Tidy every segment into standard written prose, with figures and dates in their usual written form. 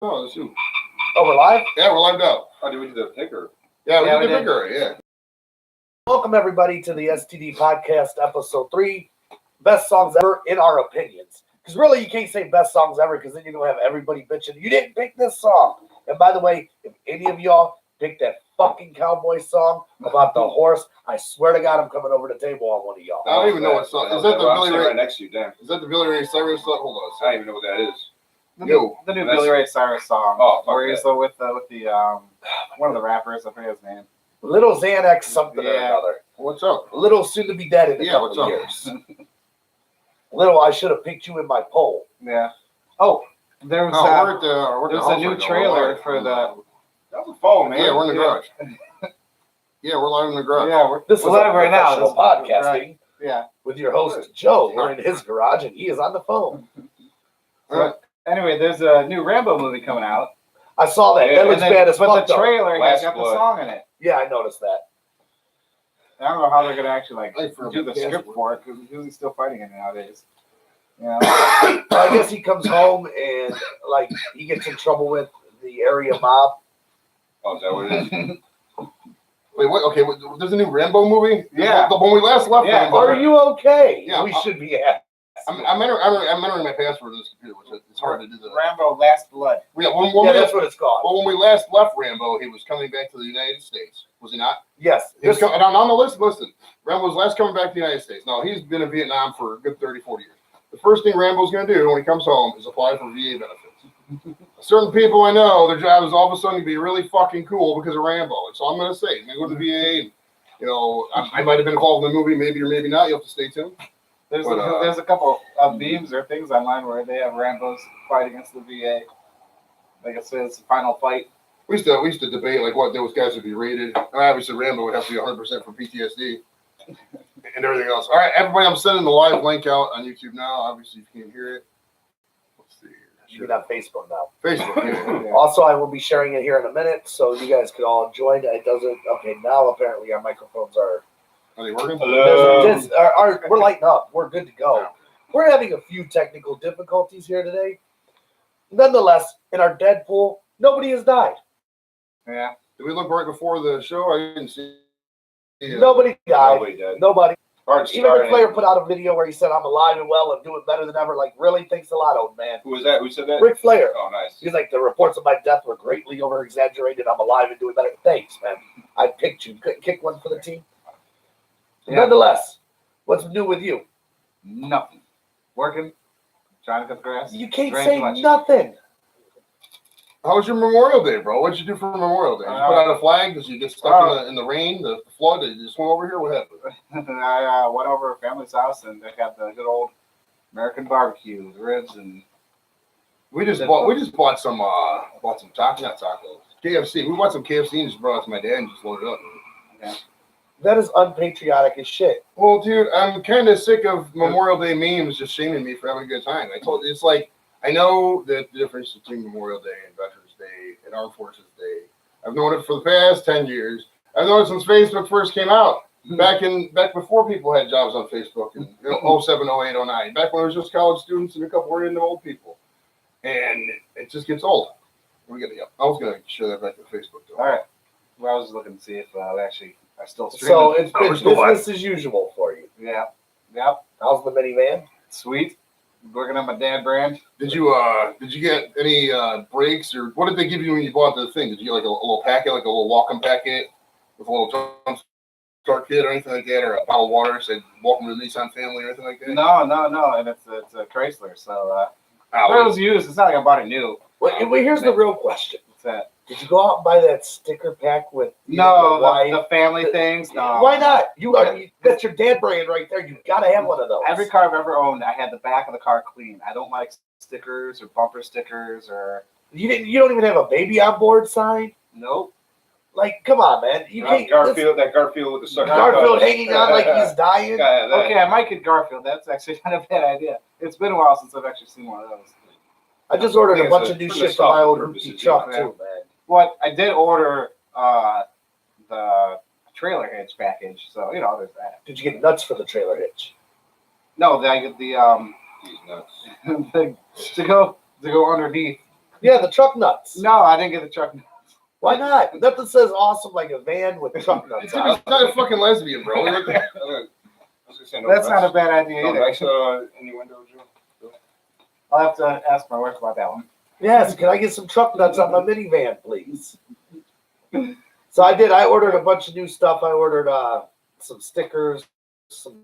Oh, let's see. Oh, we're live? Yeah, we're live now. Oh, did we do the picker? Yeah, Yeah, we did we the picker, yeah. Welcome, everybody, to the STD Podcast, Episode 3. Best songs ever, in our opinions. Because really, you can't say best songs ever, because then you're going to have everybody bitching, you didn't pick this song. And by the way, if any of y'all pick that fucking cowboy song about the horse, I swear to God, I'm coming over the table on one of y'all. I don't even know what song. Is that the Billy Ray? Right next to you, damn. Is that the Billy Ray Cyrus song? Hold on. I don't even know what that is. The Yo. new Billy Ray Cyrus song. Oh, fuck where he's that. with the one of the rappers. I forget his name. Little Xanax something or Yeah. another. What's up? Little soon to be dead in a Yeah, couple what's of up? years. Little, I should have picked you in my poll. Yeah. Oh, there was No, we're at the. there was a new trailer for the. That was a phone, man. Yeah, we're in the garage. Yeah, we're live in the garage. Yeah, we're This is live a right now. professional podcasting Right. Yeah. with your host, Joe. We're in his garage, and he is on the phone. Alright. Anyway, there's a new Rambo movie coming out. I saw that. Yeah, That looks And bad as but fuck, the though. trailer has Last got the Blood. song in it. Yeah, I noticed that. I don't know how they're gonna actually Hey, for a do the podcast. script for it because he's still fighting it nowadays. Yeah. I guess he comes home and he gets in trouble with the area mob. Oh, is that what it is? Wait, what? Okay, there's a new Rambo movie? Yeah. When we last left Yeah. Rambo. Are you okay? Yeah, We should be at. I'm entering my password in this computer, which it's hard to do that. Rambo Last Blood. Yeah, when Yeah, we, that's what it's called. well, when we last left Rambo, he was coming back to the United States. Was he not? Yes. He was coming, on the list, listen, Rambo's last coming back to the United States. Now, he's been in Vietnam for a good 30, 40 years. The first thing Rambo's going to do when he comes home is apply for VA benefits. Certain people I know, their job is all of a sudden to be really fucking cool because of Rambo. That's all I'm going to say. He's going to go to the VA. And, you know, I might have been involved in the movie, maybe or maybe not. You'll have to stay tuned. There's But, there's a couple of memes or things online where they have Rambo's fight against the VA. Like I said, it's the final fight. We used to debate like what those guys would be rated. Obviously, Rambo would have to be 100% for PTSD and everything else. All right, everybody, I'm sending the live link out on YouTube now. Obviously, you can't hear it. Let's see. You mean on Facebook now. Facebook. Yeah. Also, I will be sharing it here in a minute, so you guys could all join. It doesn't. Okay, now apparently our microphones are. Are they working? Hello. We're lighting up. We're good to go. We're having a few technical difficulties here today. Nonetheless, in our Deadpool, nobody has died. Yeah. Did we look right before the show? I didn't see. Yeah. Nobody died. Nobody did. Nobody. Hard Even the start. player put out a video where he said, "I'm alive and well and doing better than ever." Like, really? Thanks a lot, old man. Who was that? Who said that? Ric Flair. Oh, nice. He's like, "The reports of my death were greatly over exaggerated. I'm alive and doing better." Thanks, man. I picked you. Couldn't kick one for the team. Yeah. Nonetheless, what's new with you? Nothing. Working. Trying to cut grass. You can't Very say much. nothing. How was your Memorial Day, bro? What'd you do for Memorial Day? Did you put out a flag? Did you get stuck in the rain, the flood? Did you swim over here? What happened? I went over to family's house and they got the good old American barbecue, the ribs, and We just bought some tacos, not tacos. KFC. We bought some KFC and just brought it to my dad and just loaded it up. That is unpatriotic as shit. Well, dude, I'm kind of sick of Memorial Day memes just shaming me for having a good time. It's like, I know the difference between Memorial Day and Veterans Day and Armed Forces Day. I've known it for the past 10 years. I've known it since Facebook first came out. Back before people had jobs on Facebook in 07, 08, 09. Back when it was just college students and a couple random old people. And it just gets old. I was going to share that back to Facebook, though. all right. Well, I was looking to see if I still stream. So it's Oh, we're been still live. business as usual for you. Yeah. Yep. How's the minivan? Sweet. Working on my dad brand. Did you get any breaks, or what did they give you when you bought the thing? Did you get like a little packet, like a little welcome packet with a little jump start kit or anything like that, or a bottle of water that said "Welcome to the Nissan family" or anything like that? No, and it's a Chrysler, so Oh, but it was used. It's not like I bought it new. Well, here's the real question. What's that? Did you go out and buy that sticker pack with No, the the family things. No. Why not? That's your dad brand right there. You gotta have one of those. Every car I've ever owned, I had the back of the car clean. I don't like stickers or bumper stickers or You don't even have a baby on board sign. nope. Like, come on, man. You can't. Garfield with the sucker. Garfield hanging on like he's dying. Yeah, that. Okay, I might get Garfield. That's actually not a bad idea. It's been a while since I've actually seen one of those. I just ordered Yeah, a bunch so of new for shit for my old nostalgia purposes, truck yeah. too, man. What I did order the trailer hitch package, so there's that. Did you get nuts for the trailer hitch? No, I get the He's nuts. to go underneath Yeah, the truck nuts. No, I didn't get the truck. Why not? Nothing says awesome like a van with truck nuts It's on it. not a fucking lesbian, bro. I was gonna say no That's not a nice- bad idea no either. nice, innuendo, Joe. I'll have to ask my wife about that one. Yes, can I get some truck nuts on my minivan, please? So I ordered a bunch of new stuff. I ordered some stickers, some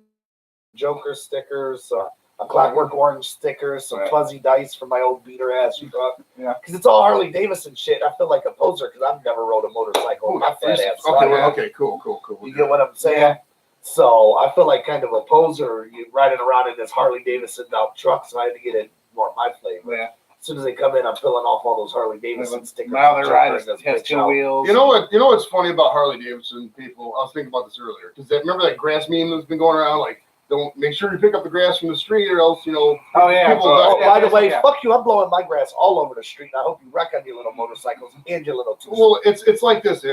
Joker stickers, a Clockwork Orange sticker, some Right. fuzzy dice for my old beater ass truck. Yeah. Because it's all Harley Davidson shit. I feel like a poser because I've never rode a motorcycle in my fat ass. Okay, life. okay, cool. You get what I'm saying? Yeah. So I feel like kind of a poser you riding around in this Harley Davidson out truck, so I had to get it more my flavor. Yeah. As soon as they come in, I'm filling off all those Harley Davidson stickers. Now they're and riding. Jokers, Has bitch two out. wheels. You know what? You know what's funny about Harley Davidson people? I was thinking about this earlier. Because remember that grass meme that's been going around? Like, don't make sure you pick up the grass from the street, or else Oh yeah. people Oh, die. by the way, Yeah. fuck you! I'm blowing my grass all over the street. And I hope you wreck on your little motorcycles and your little two. Well, it's like this. The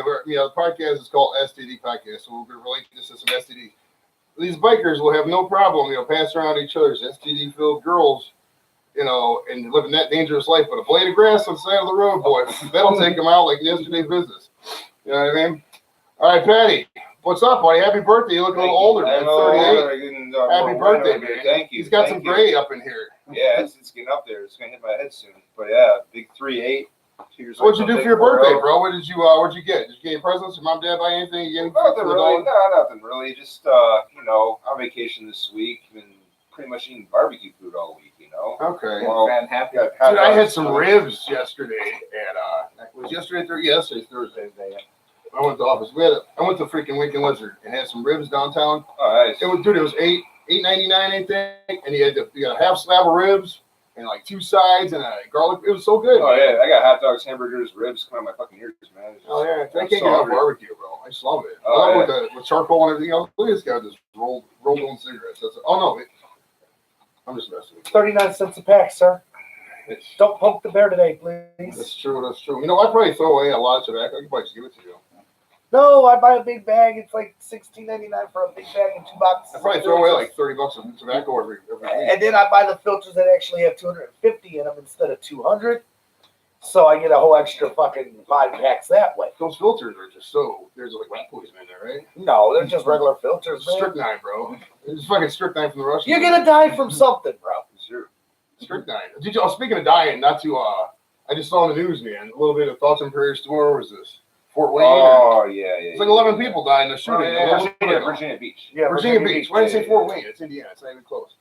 podcast is called STD Podcast, so we're gonna relate this to some STD. These bikers will have no problem, passing around each other's STD-filled girls, and living that dangerous life. But a blade of grass on the side of the road, boy, that'll take them out like yesterday's business. You know what I mean? All right, Patty, what's up, buddy? Happy birthday! You look a little older, man. 38. Happy birthday, man. Thank you. He's got thank some you. gray up in here. Yeah, it's getting up there. It's gonna hit my head soon. But yeah, big 3-8. 2 years So what'd you old, do for your something in a birthday, row. bro? What'd you get? Did you get any presents? Your mom, dad buy anything? You get anything Nothing for the really. dog? No, nothing really. Just on vacation this week and pretty much eating barbecue food all week. Okay. Well, Fan happy. got Dude, I had dogs. some ribs yesterday at was yesterday Thursday? Yesterday's Thursday. I went to the office. I went to freaking Winkin Lizard and had some ribs downtown. Oh, nice. It was $8.99, I think, and you got a half slab of ribs and like 2 sides and a garlic. It was so good. Oh yeah, I got hot dogs, hamburgers, ribs coming out my fucking ears, man. It's just- Oh yeah, I I'm can't get so enough hungry. barbecue, bro. I just love it. Oh, I love yeah. with charcoal and everything else. Look at this guy with this rolled on cigarettes. I'm just messing with you. 39 cents a pack, sir. It's- Don't poke the bear today, please. That's true. That's true. I'd probably throw away a lot of tobacco. I could probably just give it to you. No, I buy a big bag. It's like $16.99 for a big bag and 2 boxes. I'd probably throw away like $30 of tobacco every week. And then I buy the filters that actually have 250 in them instead of 200. So I get a whole extra fucking 5 packs that way. Those filters are just there's like rat poison in there, right? No, they're just regular filters, man. Strychnine, bro. It's fucking strychnine from the Russians. You're gonna die from something, bro. Sure. Strychnine. Speaking of dying, not to I just saw on the news, man. A little bit of thoughts and prayers to where was this? Fort Wayne. Oh yeah. It's like 11 people died in a shooting. Virginia Beach. Yeah, Virginia Beach. Why did I say Fort Wayne? It's Indiana. It's not even close.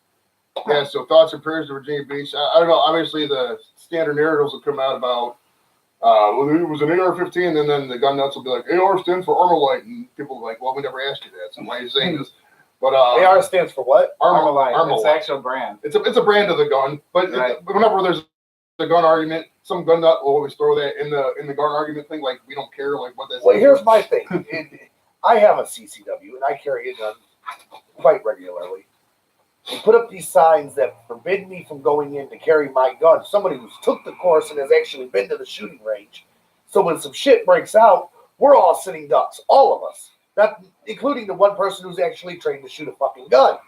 Yeah, so thoughts and prayers to Virginia Beach. I don't know. Obviously, the standard narratives will come out about, well, it was an AR-15, and then the gun nuts will be like, AR stands for Armalite, and people will be like, well, we never asked you that, so why are you saying this? But AR stands for what? Armalite. It's Armalite. actual brand. It's a brand of the gun, but Right. but whenever there's a gun argument, some gun nut will always throw that in the gun argument thing, like we don't care, like what that's. Well, here's my thing. I have a CCW, and I carry a gun quite regularly. They put up these signs that forbid me from going in to carry my gun. Somebody who's took the course and has actually been to the shooting range. So when some shit breaks out, we're all sitting ducks, all of us, not including the one person who's actually trained to shoot a fucking gun.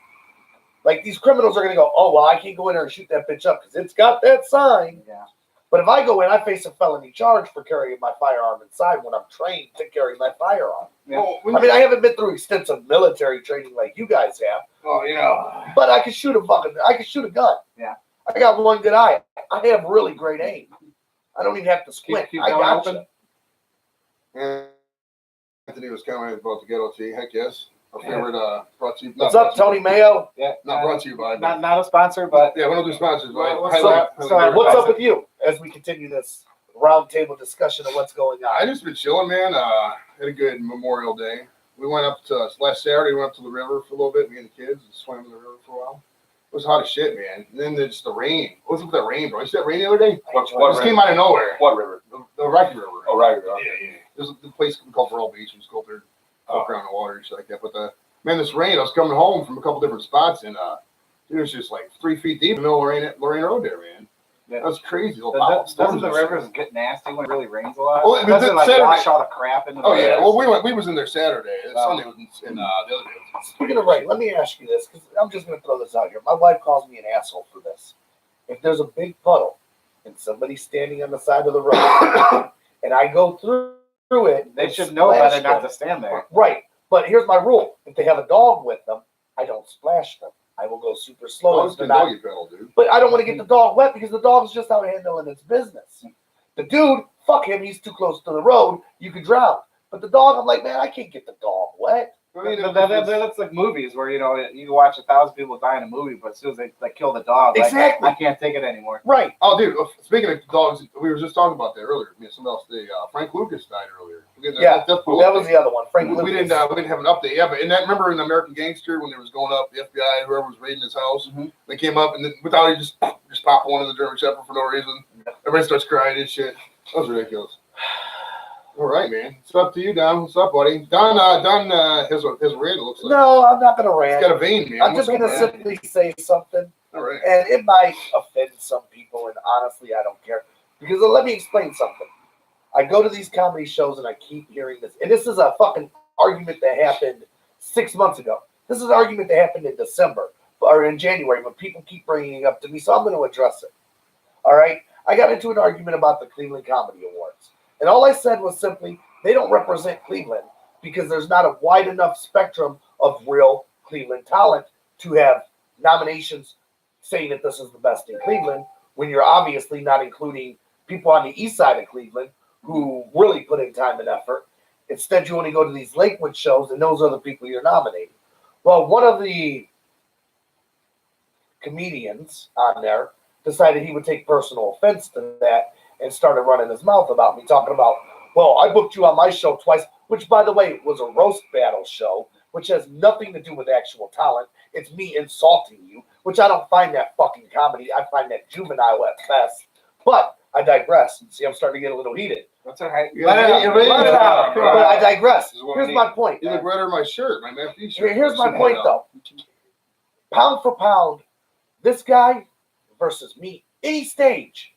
Like these criminals are gonna go, oh well, I can't go in there and shoot that bitch up because it's got that sign. Yeah. But if I go in, I face a felony charge for carrying my firearm inside when I'm trained to carry my firearm. Oh, I mean, I haven't been through extensive military training like you guys have, but I can shoot a gun. Yeah. I got one good eye. I have really great aim. I don't even have to squint. Keep I going got open. And Anthony was commenting about the ghetto tea. Heck yes. Our favorite, brought to you. What's up, Tony Mayo? Yeah. Not brought to you by. Not a sponsor, but Yeah, we don't do sponsors, but What's highly- up? highly So, recommend. What's up with you as we continue this roundtable discussion of what's going I on? just been chilling, man. Had a good Memorial Day. We went up to last Saturday. We went up to the river for a little bit. Me and the kids and swam in the river for a while. It was hot as shit, man. And then there's the rain. What's up with that rain, bro? You see that rain the other day? What It just came out of nowhere. What river? The Rocky River. Oh, right. Yeah. There's a place called Pearl Beach. We just go up there, walk around the water and shit like that. But man, this rain. I was coming home from a couple different spots, and it was just like 3 feet deep in the middle of Lorraine Road there, man. Yeah. That was crazy. Little doesn't storms the and shit. rivers get nasty when it really rains a lot? Well, Doesn't it like Saturday- wash all the crap into the Oh yeah. rivers? Well, we was in there Saturday. Sunday was in the other day. Speaking of rain, let me ask you this because I'm just going to throw this out here. My wife calls me an asshole for this. If there's a big puddle and somebody's standing on the side of the road, and I go through it, They and should know splash better not them. to stand there. Right, but here's my rule: if they have a dog with them, I don't splash them. I will go super slow. Dogs as they're can not- doggy paddle, dude. But I don't want to get the dog wet because the dog's just out handling its business. The dude, fuck him, he's too close to the road. You could drown. But the dog, I'm like, man, I can't get the dog wet. I mean, That's like movies where you can watch 1,000 people die in a movie, but as soon as they kill the dog, like, Exactly. I can't take it anymore. Right. oh, dude, speaking of dogs, we were just talking about that earlier. Me and somebody else, Frank Lucas died earlier. Yeah, That's That was the other one. Frank we Lucas. didn't have an update. Yeah, but in that, remember in American Gangster when there was going up, the FBI, whoever was raiding his house, they came up and then without he just popped one in the German Shepherd for no reason. Everybody starts crying and shit. That was ridiculous. All right, man. It's up to you, Don. What's up, buddy? Don his red looks like. No, I'm not going to He's rant. got a vein, man. I'm just What's going up, to man? simply say something, All right. and it might offend some people, and honestly, I don't care. Because let me explain something. I go to these comedy shows, and I keep hearing this. And this is a fucking argument that happened 6 months ago. This is an argument that happened in December or in January when people keep bringing it up to me, so I'm going to address it. All right? I got into an argument about the Cleveland Comedy Awards. And all I said was simply, they don't represent Cleveland because there's not a wide enough spectrum of real Cleveland talent to have nominations saying that this is the best in Cleveland when you're obviously not including people on the east side of Cleveland who really put in time and effort. Instead, you only go to these Lakewood shows, and those are the people you're nominating. Well, one of the comedians on there decided he would take personal offense to that and started running his mouth about me, talking about, well, I booked you on my show twice, which, by the way, was a roast battle show, which has nothing to do with actual talent. It's me insulting you, which I don't find that fucking comedy. I find that juvenile at best. But I digress. See, I'm starting to get a little heated. That's all right. Yeah, let it out. But I digress. This is what Here's we my point. You look redder in my shirt, my Matthew shirt. Here's my point, though. Pound for pound, this guy versus me, any stage,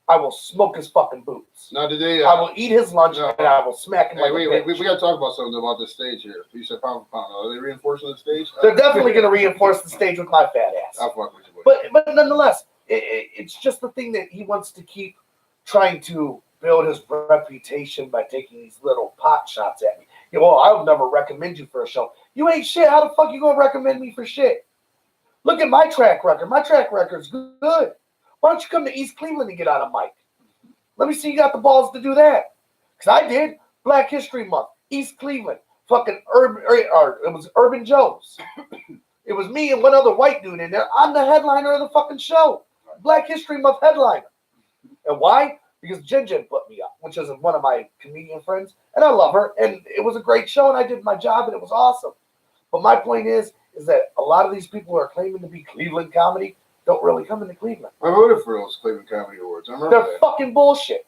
I will smoke his fucking boots. Now, did they? I will eat his lunch No. and I will smack him Hey, like wait, a wait, bitch. we got to talk about something about this stage here. You said pound for pound. Are they reinforcing the stage? They're definitely going to reinforce the stage with my fat ass. I'll fuck with you, buddy. But nonetheless, it's just the thing that he wants to keep trying to build his reputation by taking these little pot shots at me. You know, well, I would never recommend you for a show. You ain't shit. How the fuck you going to recommend me for shit? Look at my track record. My track record's good. Why don't you come to East Cleveland and get on a mic? Let me see you got the balls to do that. Because I did. Black History Month, East Cleveland, fucking it was Urban Joe's. It was me and one other white dude in there. I'm the headliner of the fucking show. Black History Month headliner. And why? Because Jen put me up, which is one of my comedian friends. And I love her. And it was a great show. And I did my job. And it was awesome. But my point is that a lot of these people who are claiming to be Cleveland comedy don't really come into Cleveland. I voted for those Cleveland Comedy Awards. I remember They're that. fucking bullshit.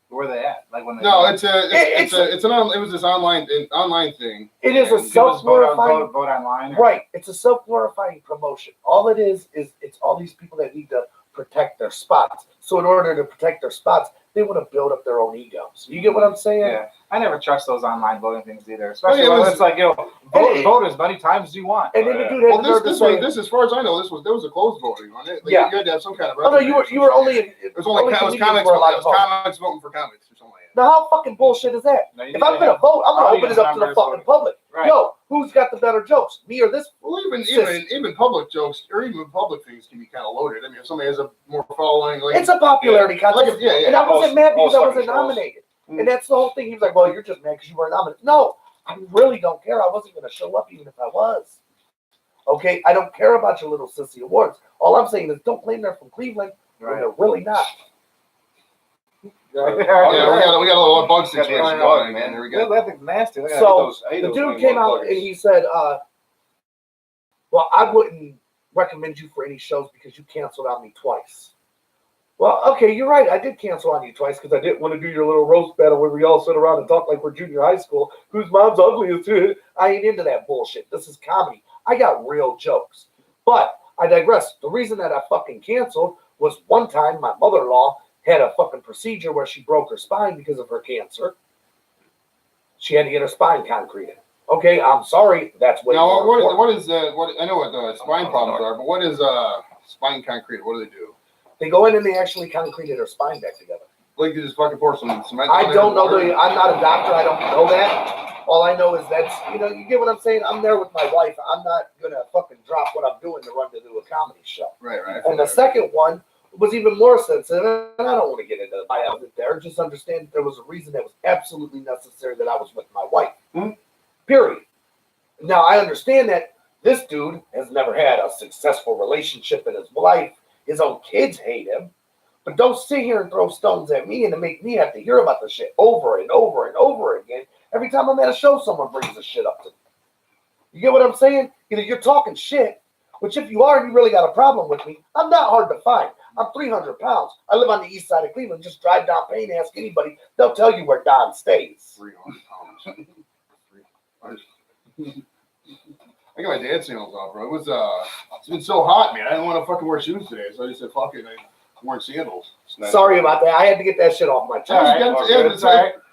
Where are they at? Like when they No, it was this online thing. It is a And vote self-glorifying. online. Right. It's a self-glorifying promotion. All it is it's all these people that need to protect their spots. So in order to protect their spots, they want to build up their own egos. You get what I'm saying? Yeah, I never trust those online voting things either. Especially it when was- it's like, vote as many times as you want. And then the dude Well, had the nerve to say, this, as far as I know, there was a closed voting on it. Like, Yeah. you had to have some kind of. "Oh no, you were only It was only it was comedians comics. were It allowed to was vote." comics voting for comics or something like that. Now how fucking bullshit is that? No, you If need I'm to gonna have vote, I'm gonna open audience it up to the members fucking voting. public. Right. Yo, who's got the better jokes? Me or this? Well, even public jokes or even public things can be kind of loaded. I mean, if somebody has a more following, like It's a popularity contest. Like, yeah, yeah. And I wasn't mad because I Most wasn't fucking shows. nominated. And that's the whole thing. He was like, well, you're just mad because you weren't nominated. No, I really don't care. I wasn't going to show up even if I was. Okay? I don't care about your little sissy awards. All I'm saying is don't claim they're from Cleveland when Right. they're really not. yeah, we got a little bug Yeah, situation yeah, going, man. man. There we Yeah, go. that thing's nasty. Look at So, I hate the those dude fucking came out motherfuckers. and he said, well, I wouldn't recommend you for any shows because you canceled on me twice. Well, okay, you're right. I did cancel on you twice because I didn't want to do your little roast battle where we all sit around and talk like we're junior high school. Whose mom's ugliest? I ain't into that bullshit. This is comedy. I got real jokes. But I digress. The reason that I fucking canceled was one time my mother-in-law had a fucking procedure where she broke her spine because of her cancer. She had to get her spine concreted. Okay, I'm sorry. That's way Now, more important. what is what I know what spine problems are, but what is spine concrete? What do they do? They go in and they actually concreted her spine back together. Like you just fucking pour some cement. I on don't know. there. I'm not a doctor. I don't know that. All I know is that's, you get what I'm saying? I'm there with my wife. I'm not going to fucking drop what I'm doing to run to do a comedy show. Right. And the second one was even more sensitive. And I don't want to get into why I was there. Just understand that there was a reason that was absolutely necessary that I was with my wife. Period. Now, I understand that this dude has never had a successful relationship in his life. His own kids hate him. But don't sit here and throw stones at me and to make me have to hear about the shit over and over and over again. Every time I'm at a show, someone brings the shit up to me. You get what I'm saying? Either you're talking shit, which if you are and you really got a problem with me, I'm not hard to find. I'm 300 pounds. I live on the east side of Cleveland. Just drive down Payne, ask anybody. They'll tell you where Don stays. 300 pounds. I got my dad sandals off, bro. It's been so hot, man. I didn't want to fucking wear shoes today, so I just said, fuck it. I'm wearing sandals. Nice. Sorry about that. I had to get that shit off my chest.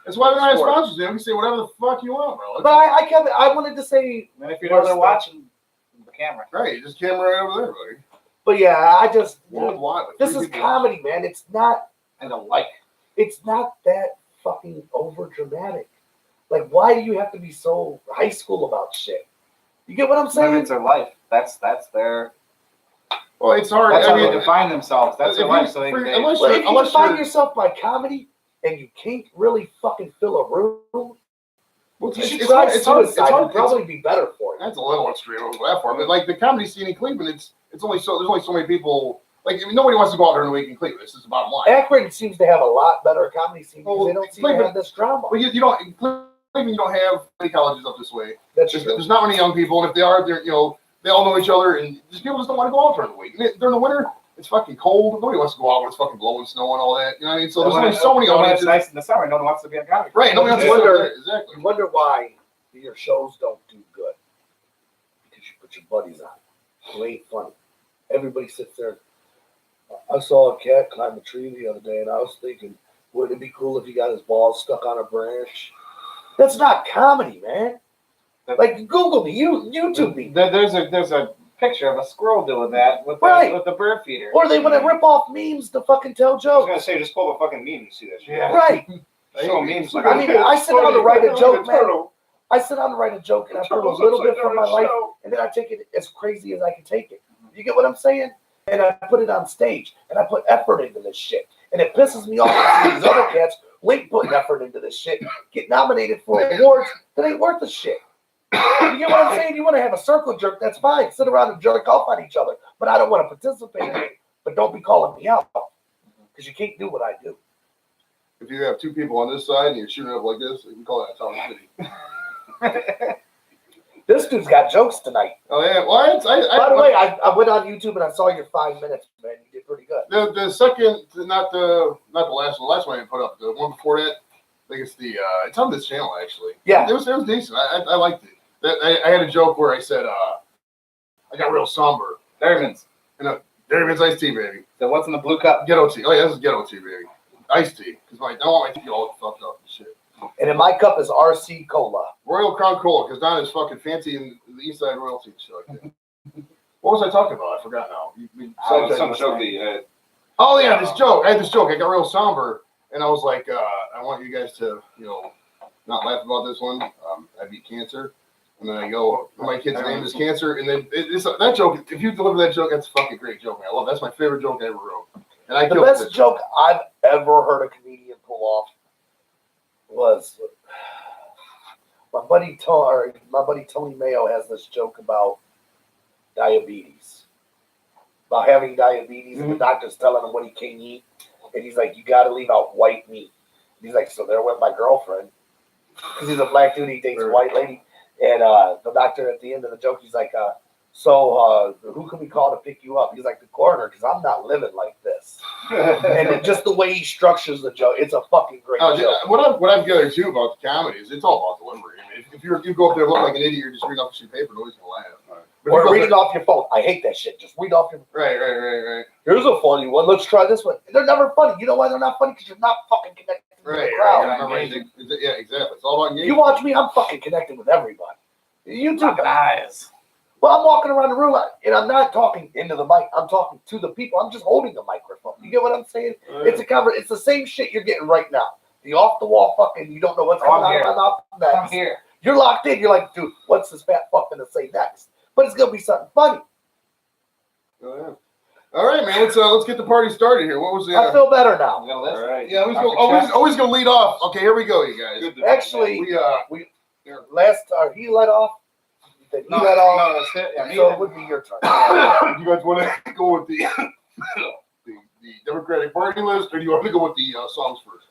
That's why they're not sponsors, man. We can say whatever the fuck you want, bro. But I wanted to say, And if you know they're watching the camera. Right, just camera right over there, buddy. but yeah, I just, Worldwide. this is comedy, man. It's not I don't like. it's not that fucking over dramatic. Like, why do you have to be so high school about shit? You get what I'm saying? It's their life. That's their. Well, it's hard. That's I how mean, they define themselves. That's their if life. you- So they. unless Well, if you unless define you're- yourself by comedy and you can't really fucking fill a room, well, you should it's try hard. It's hard. suicide. It'd probably be better for you. That's a little extreme on that part, but like the comedy scene in Cleveland, it's only so there's only so many people. Like, I mean, nobody wants to go out during the week in Cleveland. This is the bottom line. Akron seems to have a lot better comedy scene because Well, they don't seem to Cleveland- have this drama. Well, you don't. In Cleveland, you don't have many colleges up this way. That's There's not many young people, and if they are, they're they all know each other, and just people just don't want to go out during the week. During the winter, it's fucking cold. Nobody wants to go out when it's fucking blowing snow and all that. You know what I mean? So there's only so many It's audiences. nice in the summer. No one wants to be a comic. Right? Nobody wants to Wonder- go there. Exactly. You wonder why your shows don't do good. Because you put your buddies on. Who ain't funny. Everybody sits there. I saw a cat climb a tree the other day, and I was thinking, wouldn't it be cool if he got his balls stuck on a branch? That's not comedy, man. Like, Google me, YouTube me. There's a picture of a squirrel doing that with Right. with the bird feeder. Or they want to rip off memes to fucking tell I was gonna jokes. say, just pull the fucking meme and see that shit. Yeah. Right. Show memes like I mean, I sit down to write a joke, man. I sit down to write a joke, and I put a little bit from my life, and then I take it as crazy as I can take it. You get what I'm saying? And I put it on stage, and I put effort into this shit. And it pisses me off to see these other cats who ain't putting effort into this shit, get nominated for awards that ain't worth a shit. You get what I'm saying? You want to have a circle jerk, that's fine. Sit around and jerk off on each other. But I don't want to participate in it. But don't be calling me out. Because you can't do what I do. If you have two people on this side and you're shooting up like this, you can call that a town city. This dude's got jokes tonight. Oh yeah. Well, By the way, I went on YouTube and I saw your 5 minutes, man. You did pretty good. the second, not the last one. The last one I didn't put up. The one before that, I think it's it's on this channel actually. Yeah. It was decent. I liked it. I had a joke where I said I got real somber. Dairyman's. Dairyman's iced tea, baby. So what's in the blue cup? Ghetto tea. Oh yeah, this is ghetto tea, baby. Iced tea. Because I don't want my tea all fucked up and shit. And in my cup is RC Cola. Royal Crown Cola, because Don is fucking fancy in the East Side royalty and shit like that. What was I talking about? I forgot now. Some joke that you had. Oh yeah, this joke. I had this joke. I got real somber, and I was like, I want you guys to, not laugh about this one. I beat cancer, and then I go, my kid's name is Cancer, and then that joke. If you deliver that joke, that's a fucking great joke, man. I love. That's my favorite joke I ever wrote. And I The killed best it. joke I've ever heard a comedian pull off was my buddy Tony Mayo has this joke about diabetes, about having diabetes, and the doctor's telling him what he can't eat, and he's like, "You got to leave out white meat." And he's like, "So there went my girlfriend," because he's a black dude, he dates a white lady, and the doctor at the end of the joke, he's like, "So who can we call to pick you up?" He's like, "The coroner, because I'm not living like this." And just the way he structures the joke, it's a fucking great joke. What I've gathered too about the comedy is it's all about delivery. I mean, if you go up there and look like an idiot, you're just reading off a sheet of paper, nobody's gonna laugh. But if you Or go up reading off your phone. I hate that shit. Just read off your there- right. Here's a funny one. Let's try this one. They're never funny. You know why they're not funny? Because you're not fucking connected to the crowd. Yeah, exactly. It's all about engagement. You watch me, I'm fucking connected with everybody. You too. Fucking eyes. Well, I'm walking around the room and I'm not talking into the mic. I'm talking to the people. I'm just holding the microphone. You get what I'm saying? It's a cover. It's the same shit you're getting right now. The off the wall fucking. You don't know what's coming out of my mouth next. I'm here. You're locked in. You're like, dude, what's this fat fuck gonna say next? But it's gonna be something funny. Oh, yeah. All right, man. Let's get the party started here. What was the? I feel better now. You got a list? All right. Yeah, always gonna lead off. Okay, here we go, you guys. Good to- Actually, We he let off. Then he No, let off. no, that's it. Yeah, me So then. it would be your turn. you guys want to go with the Democratic Party list, or do you want to go with the songs first?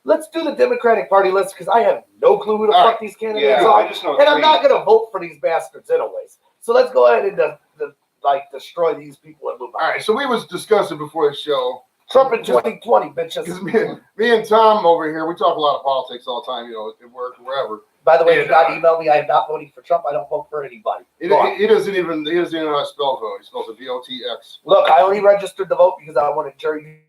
Let's do the Democratic Party list because I have no clue who the All fuck these candidates Yeah, are, I just know and I'm three. not gonna vote for these bastards anyways. So let's go ahead and destroy these people and move on. All right, so we was discussing before the show Trump in 2020, bitches. because me and Tom over here, we talk a lot of politics all the time, you know, at work or wherever. By the way, And, do not email me. I am not voting for Trump. I don't vote for anybody. He Go on. doesn't even know how to spell vote. He spells it VOTX. Look, I only registered to vote because I wanted jury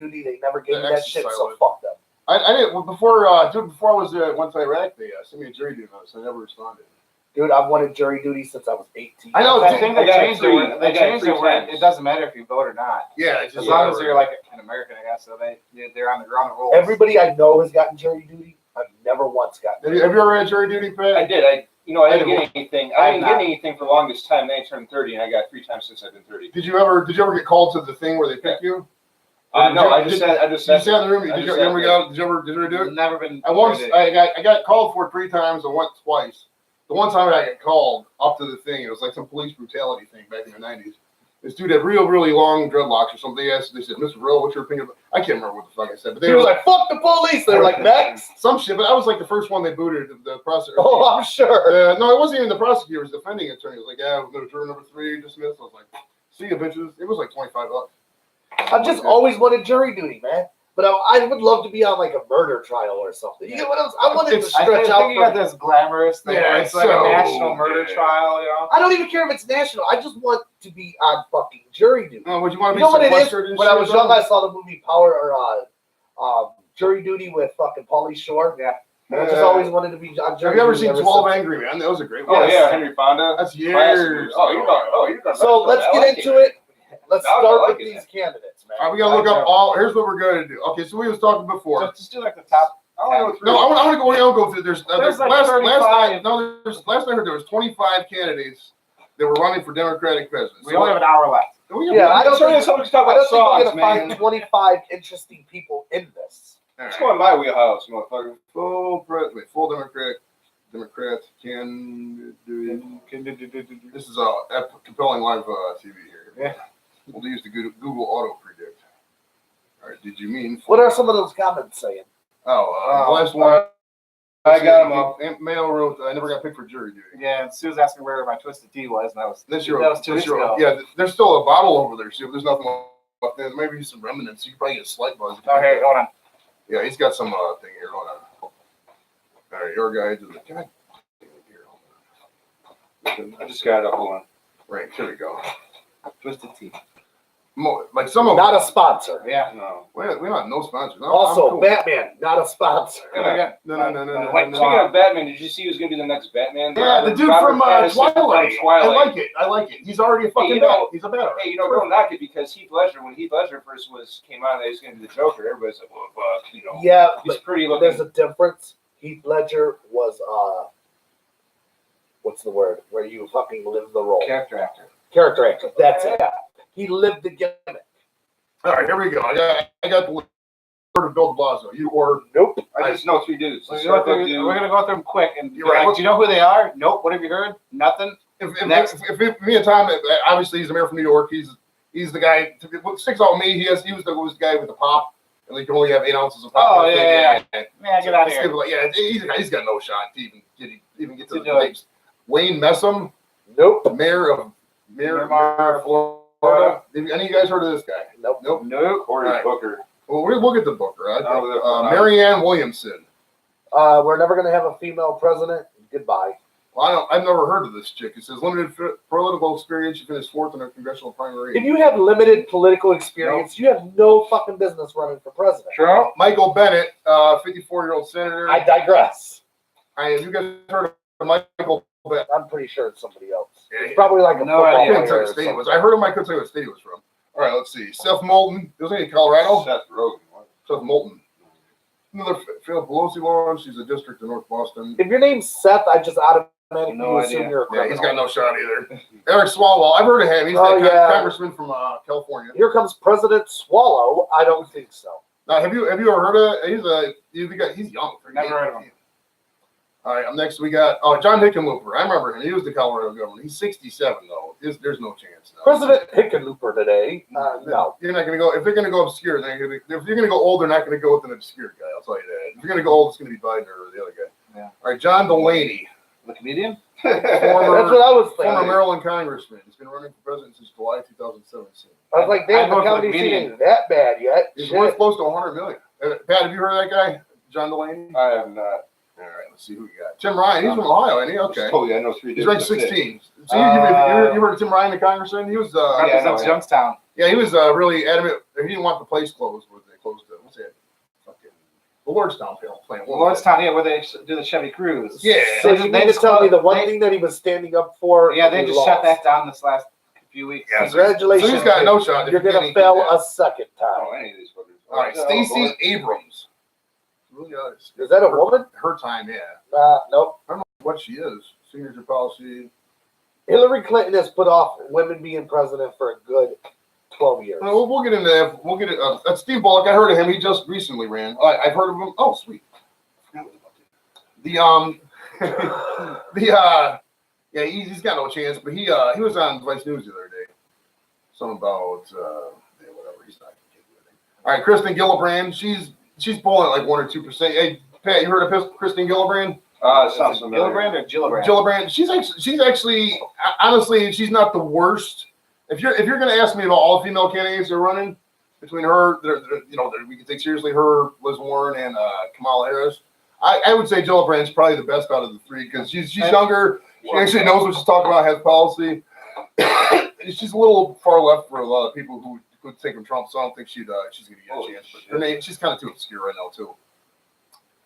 duty. They never gave me The that X is shit, so silent. fuck them. I didn't before I was one time Iraq. They sent me a jury duty notice. I never responded. Dude, I've wanted jury duty since I was 18. I know, I think I they got changed it. three. Where, they I got changed three it where times. it doesn't matter if you vote or not. Yeah, it's As just long as you're like an American, I guess. So they're on the rolls. Everybody I know has gotten jury duty. I've never once gotten. Have you ever had jury duty, Pat? I did. I didn't get anything. I I didn't have get anything for the longest time. Then I turned 30, and I got 3 times since I've been 30. Did you ever get called to the thing where they pick you? No, I just Did sat. you sat in the room? I Did just you sat ever there. go? Did you ever do it? Never been. I got called for it 3 times. I went twice. The one time I got called up to the thing, it was like some police brutality thing back in the 90s. This dude had really long dreadlocks or something. They said, Mr. Brill, what's your opinion? I can't remember what the fuck I said, but He they was were like, "Fuck the police." They're like, "Next." some shit. But I was like the first one they booted. The prosecutor. Oh, I'm sure. No, it wasn't even the prosecutor. It was the defending attorney. He was like, yeah, we're going to juror number 3 dismissed. I was like, see you, bitches. It was like $25. I've just always wanted jury duty, man. But I would love to be on like a murder trial or something. You know what I wanted to It's- I stretch think out. you got For, this glamorous thing. Yeah, where it's like so a national murder good. trial, you know. I don't even care if it's national. I just want to be on fucking jury duty. Oh, would you want You to know what be it is? sequestered and When I shit, was though? young, I saw the movie Jury Duty with fucking Pauly Shore. Yeah. I just always wanted to be on jury Have you ever duty seen 12 since. Angry Men? That was a great Oh one. yeah, Henry Fonda. That's years. Classic. Oh, you're going. So let's get into it. Let's I start like with it. these candidates, man. All right, we gotta look up all. Here's what we're gonna do. Okay, so we was talking before. Just do like the top. I want to go through. No, I want to go. I want to go through. There's like last 35. night. No, last night I heard there was 25 candidates that were running for Democratic president. We only have an hour left. Yeah, I don't think Someone can talk I about don't think we're songs, gonna man. find 25 interesting people in this. Let's go in my wheelhouse, motherfucker. Full Democrat can do. This is a compelling live TV here. Yeah. We'll use the Google Auto Predict. All right. Did you mean? What are some of those comments saying? The last one. I got him up. Aunt Mail wrote, I never got picked for jury duty. Yeah, and Sue was asking where my twisted tea was, and that was This year, that was 2 weeks ago. yeah, there's still a bottle over there, Sue. There's nothing left there. Maybe some remnants. You can probably get a slight buzz. Oh, here, hold on. Yeah, he's got some thing here. Hold on. All right, your guy to the God. I just got it up. Hold on. Right, here we go. Twisted tea. Like some of Not a sponsor. Yeah. No. we have no sponsors. No, Also, I'm cool. Batman, not a sponsor. No. Wait, speaking of Batman, did you see who's going to be the next Batman? Yeah, the dude Robert from Pattinson Twilight. from Twilight. I like it. He's already a fucking you know- He's a better. Hey, don't knock it because Heath Ledger, when Heath Ledger first came out, they was going to be the Joker. Everybody's like, well, fuck, Yeah, He's but pretty looking. there's a difference. Heath Ledger was what's the word? Where you fucking live the role. Character actor. Character actor. That's it. He lived the gimmick. All right, here we go. I got the word of Bill de Blasio. You or Nope. I just know 3 dudes. We're going to go through them quick. And You're right. do you know who they are? Nope. What have you heard? Nothing. Next. If me and Tom, obviously he's the mayor from New York. He's the guy. What sticks out with me, he was the guy with the pop, and they can only have 8 ounces of pop. Oh, yeah. Man, get out of here. Yeah, he's got no shot to even get to To the do it. names. Wayne Messam, Nope. mayor of Florida. Any of you guys heard of this guy? Nope. Nope. Or All right. Booker. Well, we'll get the Booker. Oh, Marianne Williamson. We're never gonna have a female president. Goodbye. Well, I've never heard of this chick. It says limited political experience. She finished 4th in a congressional primary. If you have limited political experience, you have no fucking business running for president. Trump. Michael Bennett, 54-year-old senator. I digress. Have you guys heard of Michael Bennett? I'm pretty sure it's somebody else. Yeah, It's probably like a No football I idea. couldn't tell player you what or state it was. something. I heard him. I couldn't tell you what state he was from. All right, let's see. Seth Moulton. Does he in Colorado? Seth Rogen. What? Seth Moulton. Another Phil Pelosi launch. He's a district in North Boston. If your name's Seth, I just automatically No assume idea. you're a Yeah, criminal. he's got no shot either. Eric Swalwell. I've heard of him. He's Oh, the yeah. congressman from California. Here comes President Swallow. I don't think so. Now, have you ever heard of? He's young. Never heard of him. All right, up next we got John Hickenlooper. I remember him. He was the Colorado governor. He's 67 though. There's no chance. No. President Hickenlooper today. No. You're not going to go. If they're going to go obscure, if you're going to go old, they're not going to go with an obscure guy. I'll tell you that. If you're going to go old, it's going to be Biden or the other guy. Yeah. All right, John Delaney, The comedian? That's what I was former thinking. Maryland congressman. He's been running for president since July 2017. I was like, damn, I vote the for county the seat comedian. ain't that bad yet. He's Shit. worth close to 100 million. Pat, have you heard of that guy, John Delaney? I have not. All right, let's see who we got. Tim Ryan. He's from Ohio, isn't he? Okay. Totally, I know 3 He's different. ranked 16. So you heard of Tim Ryan, the congressman? He was, Yeah, I know Represents him. Youngstown. yeah, he was really adamant. He didn't want the place closed, but they closed it. What's that? Fucking the Lordstown plant. Well, Lordstown, yeah, where they do the Chevy Cruise. Yeah. So They you just- mean they to just tell me the one they- thing that he was standing up for? Yeah, they he just lost. shut that down this last few weeks. Yeah, Congratulations. So he's got no shot. You're going to fail a second I time. don't know any of these fuckers. All right, Stacey Abrams. Really, Is that a woman? Her time, yeah. Nope. I don't know what she is. Signature policy. Hillary Clinton has put off women being president for a good 12 years. Well, we'll get into that. We'll get it. That's Steve Bullock. I heard of him. He just recently ran. I've heard of him. Oh, sweet. Yeah, he's got no chance. But he was on Vice News the other day. Something about whatever. He's not. All right, Kristen Gillibrand. She's pulling at like 1 or 2%. Hey, Pat, you heard of Kristen Gillibrand? Sounds familiar. Gillibrand or Gillibrand? Gillibrand. She's actually honestly, she's not the worst. If you're going to ask me about all female candidates that are running, between her, we can take seriously her, Liz Warren, and Kamala Harris. I would say Gillibrand's probably the best out of the three because she's younger. She actually knows what she's talking about, has policy. She's a little far left for a lot of people who would take from Trump, so I don't think she's going to get a chance. But her name, she's kind of too obscure right now too.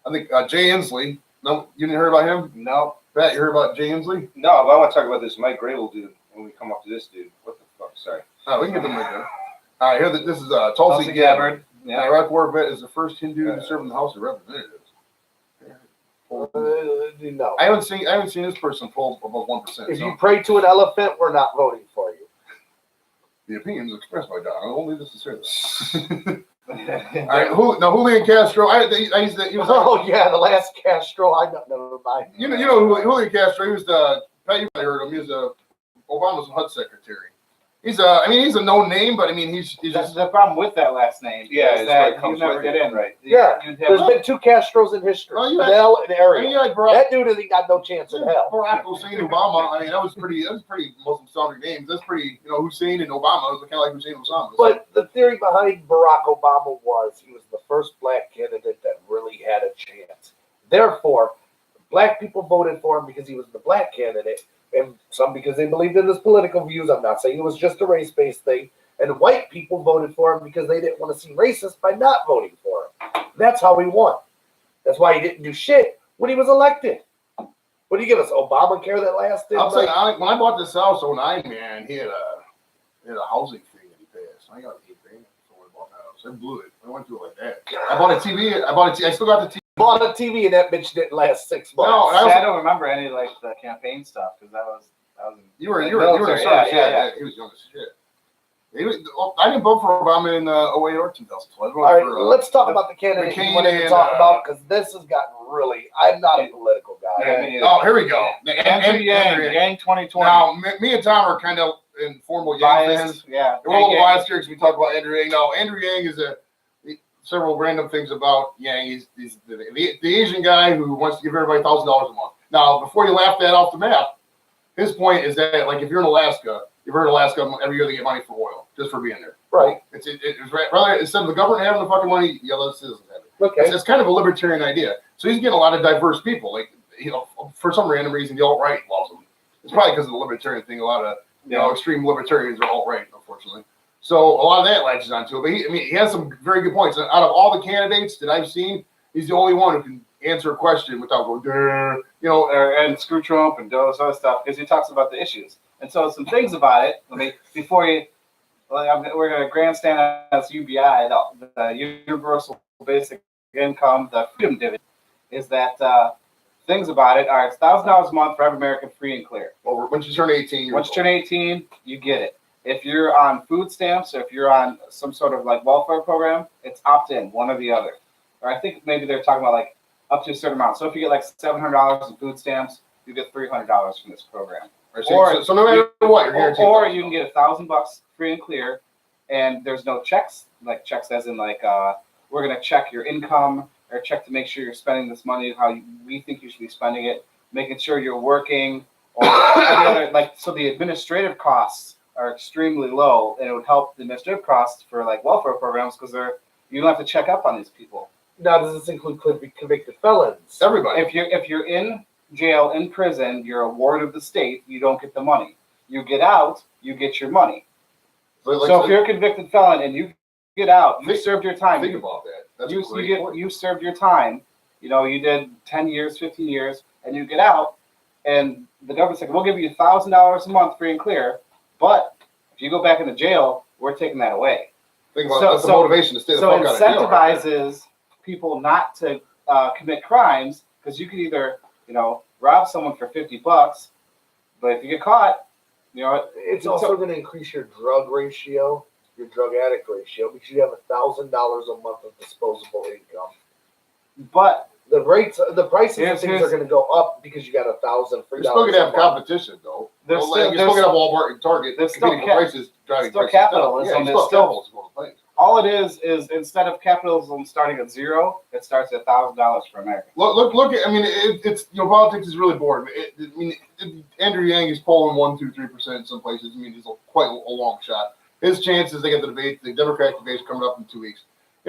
I think Jay Inslee. No, you didn't hear about him? No. Pat, you heard about Jay Inslee? No, but I want to talk about this Mike Grable dude when we come up to this dude. What the fuck? Sorry. We can get them right there. All right, here this is Tulsi Gabbard. Yeah. Iraq War vet is the first Hindu to serve in the House of Representatives. No. I haven't seen this person poll above 1%. If So you pray to an elephant, we're not voting for you. the opinions expressed by Donald only this is this. All right, Julian Castro. He was. Oh, yeah, the last Castro. I don't know. You know Julian Castro. He was the. Pat, you probably heard of him. He was Obama's HUD secretary. He's a known name, but I mean he's That's just. the problem with that last name. Yeah, is it's that what you comes never with get it. in. Right. Yeah, You'd There's have, been 2 Castros in history. Oh, you had- Fidel and I Ariel. mean, like Barack, That dude hasn't got no chance in hell. Barack Hussein Obama. I mean, that was pretty Muslim sounding names. That's pretty. Hussein and Obama was kind of like Hussein and Osama. But the theory behind Barack Obama was he was the first black candidate that really had a chance. Therefore, black people voted for him because he was the black candidate, and some because they believed in his political views. I'm not saying it was just a race-based thing. And white people voted for him because they didn't want to seem racist by not voting for him. That's how he won. That's why he didn't do shit when he was elected. What do you give us? Obamacare that lasted? I'll say, when I bought this house 09, man, he had a housing fee that he passed. I got an 8 payment before I bought the house. I blew it. I went through it like that. I bought a TV. I still got the TV. Bought a TV and that bitch didn't last 6 months. No, I don't remember any like the campaign stuff because that was You were in military, service. yeah. He was young as shit. I didn't vote for Obama in 08 or 2012. All right, let's talk about the candidate you McCain wanted to and, talk about because this has gotten really. I'm not a political guy. Yeah, me neither. Oh, here we go. Andrew Yang, Yang 2020. Now, me and Tom are kind of informal Yang fans. biased. Yeah. We're a little Yang. biased here because we talk about Andrew Yang. No, Andrew Yang is several random things about Yang. He's the Asian guy who wants to give everybody $1,000 a month. Now, before you laugh that off the map, his point is that like if you're in Alaska, you've heard Alaska every year they get money for oil just for being there. Right. It's rather instead of the government having the fucking money, the other citizens have it. Okay. It's kind of a libertarian idea. So he's getting a lot of diverse people. Like for some random reason, the alt right loves him. It's probably because of the libertarian thing. A lot of extreme libertarians are alt right, unfortunately. So a lot of that latches onto it. But he has some very good points. And out of all the candidates that I've seen, he's the only one who can answer a question without going, "Durr," and screw Trump and all this other stuff because he talks about the issues. And so some things about it. Before you we're going to grandstand as UBI, the Universal Basic Income, the Freedom Dividend, is that things about it are it's $1,000 a month for every American, free and clear. Well, once you turn 18, you're Once you turn 18, you get it. If you're on food stamps or if you're on some sort of like welfare program, it's opt-in, one or the other. Or I think maybe they're talking about like up to a certain amount. So if you get like $700 in food stamps, you get $300 from this program. Right, so no matter what, you're guaranteed. Or you can get $1,000 free and clear, and there's no checks, like checks as in like we're gonna check your income or check to make sure you're spending this money how we think you should be spending it, making sure you're working, or any other, like so the administrative costs are extremely low, and it would help the administrative costs for like welfare programs because you don't have to check up on these people. Now, does this include convicted felons? Everybody. If you're in jail, in prison, you're a ward of the state, you don't get the money. You get out, you get your money. So if you're a convicted felon and you get out, you served your time. Think about that. That's a great point. You served your time. You know, you did 10 years, 15 years, and you get out, and the government's like, we'll give you $1,000 a month free and clear, but if you go back into jail, we're taking that away. Think about that's the motivation to stay the fuck out of jail. So it incentivizes people not to commit crimes because you can either, rob someone for $50, but if you get caught, it's also going to increase your drug ratio, your drug addict ratio, because you have $1,000 a month of disposable income. But the prices of things are going to go up because you got $1,000 free. You're still going to have competition, though. You're still going to have Walmart and Target competing for prices, driving prices down. Capitalism. Yeah, all it is instead of capitalism starting at zero, it starts at $1,000 for Americans. Look at. I mean, it's politics is really boring. Andrew Yang is polling 1%, 2%, 3% in some places. I mean, he's quite a long shot. His chances, they get the Democratic debate coming up in 2 weeks.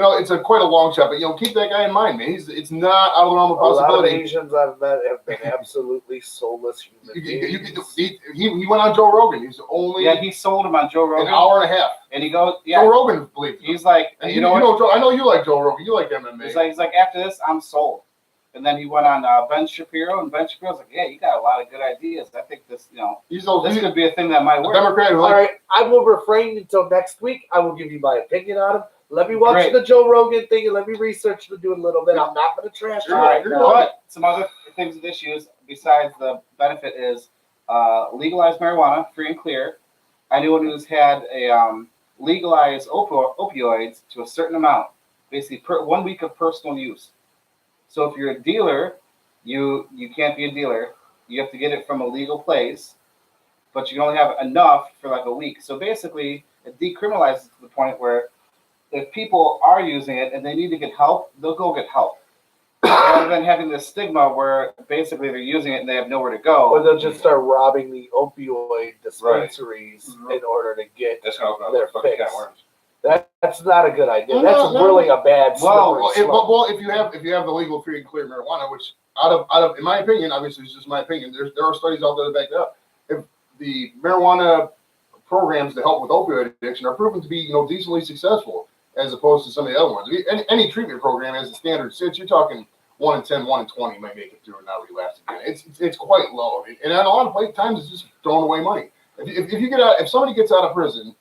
It's quite a long shot, but keep that guy in mind, man. It's not out of the realm of possibility. A lot of Asians I've met have been absolutely soulless human beings. He went on Joe Rogan. He's only he sold him on Joe Rogan an hour and a half, and he goes, Joe Rogan believed him. He's like, and I know you like Joe Rogan. You like MMA. He's like, after this, I'm sold. And then he went on Ben Shapiro, and Ben Shapiro's like, yeah, you got a lot of good ideas. I think this, this could be a thing that might work. Democrat. All right, I will refrain until next week. I will give you my opinion on him. Let me watch the Joe Rogan thing and let me research to do a little bit. I'm not going to trash it right now. But some other things and issues besides the benefit is legalized marijuana, free and clear. Anyone who's had a legalized opioids to a certain amount, basically 1 week of personal use. So if you're a dealer, you can't be a dealer. You have to get it from a legal place, but you can only have enough for like a week. So basically, it decriminalizes to the point where if people are using it and they need to get help, they'll go get help. Rather than having this stigma where basically they're using it and they have nowhere to go. Or they'll just start robbing the opioid dispensaries in order to get their fix. That's not a good idea. That's really a bad slope. If you have the legal free and clear marijuana, which out of in my opinion, obviously it's just my opinion, there are studies out there that back it up. If the marijuana programs to help with opioid addiction are proven to be decently successful as opposed to some of the other ones. Any treatment program has a standard sits. You're talking 1 in 10, 1 in 20 might make it through and not relapse again. It's quite low, and a lot of times it's just throwing away money. If somebody gets out of prison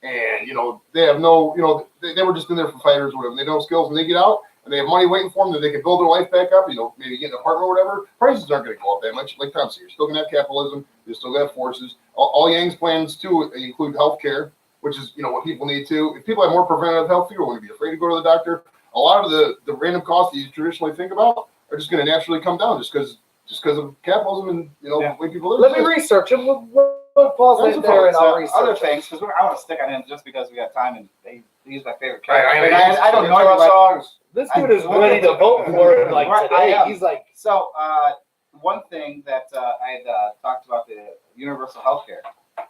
and they have no they were just in there for fighters or whatever, they have no skills, and they get out and they have money waiting for them that they can build their life back up, maybe get an apartment or whatever, prices aren't going to go up that much. Like Tom said, you're still going to have capitalism, you're still going to have forces. All Yang's plans too include healthcare, which is what people need to. If people have more preventative health, people wouldn't be afraid to go to the doctor. A lot of the random costs that you traditionally think about are just going to naturally come down just because of capitalism and the way people live. Let me research it. We'll pause right there and I'll research other things because I want to stick on him just because we got time and he's my favorite character. I don't know your songs. This dude is ready to vote for it like today. He's like so. One thing that I had talked about the universal healthcare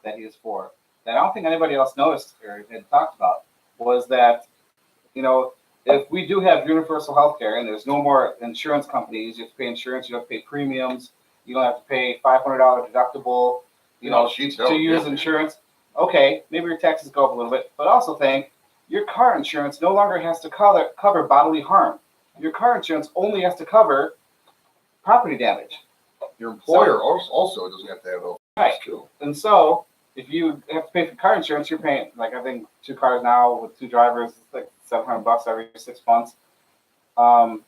that he is for that I don't think anybody else noticed or had talked about was that if we do have universal healthcare and there's no more insurance companies, you have to pay insurance, you don't have to pay premiums, you don't have to pay $500 deductible, to use insurance. Okay, maybe your taxes go up a little bit, but also think your car insurance no longer has to cover bodily harm. Your car insurance only has to cover property damage. Your employer also doesn't have to have health. Right. And so if you have to pay for car insurance, you're paying like I think 2 cars now with 2 drivers, it's like $700 every 6 months. Damn,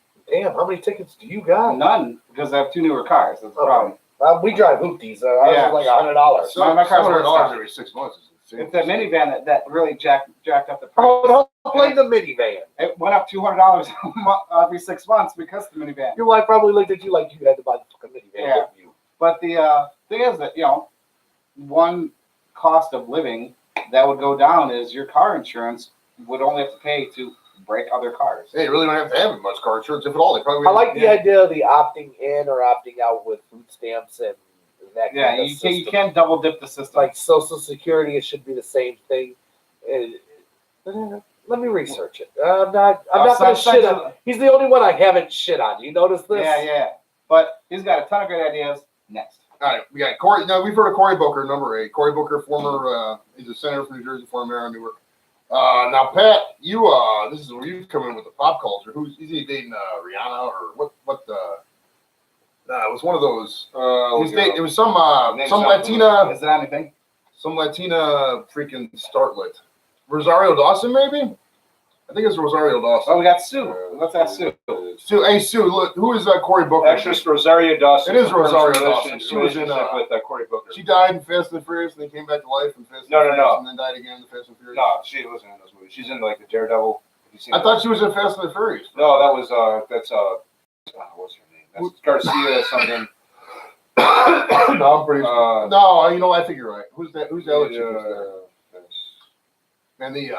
how many tickets do you got? None because I have 2 newer cars. That's the problem. We drive hoopties. Ours Yeah. is like $100. So My car's worth $700 $100 every 6 months is insane. It's that minivan that really jacked up the price. Oh, don't blame the minivan. It went up $200 every 6 months because of the minivan. Your wife probably looked at you like you had to buy the fucking minivan. Yeah. didn't you? But the thing is that one cost of living that would go down is your car insurance would only have to pay to break other cars. Hey, you really don't have to have much car insurance, if at all. They probably I like the idea of the opting in or opting out with food stamps and that Yeah, kind of you system. can't double dip the system. Like Social Security, it should be the same thing. Let me research it. I'm not going to shit on. He's the only one I haven't shit on. You notice this? Yeah. But he's got a ton of great ideas. Next. All right, we got Cory. Now we've heard of Cory Booker, number 8. Cory Booker, former, he's a senator from New Jersey, former mayor of Newark. Now, Pat, you, this is where you come in with the pop culture. Is he dating Rihanna or what? It was one of those. It was some Latina, Is it anything? some Latina freaking starlet. Rosario Dawson, maybe. I think it's Rosario Dawson. Oh, we got Sue. Let's ask Sue. Sue, hey Sue, look, who is Cory Booker? Actress Rosario Dawson. It is Rosario Her Dawson. She was in, relationship with Cory Booker. She died in Fast and the Furious, and then came back to life in Fast and No, the Furious, no. and then died again in the Fast and the Furious. No, she wasn't in those movies. She's in like the Daredevil. Have you seen I that? thought she was in Fast and the Furious. No, that was what's her name? That's Garcia something. No, I'm pretty. No, you know, I think you're right. Who's that? Who's the other chick? Who's there? And the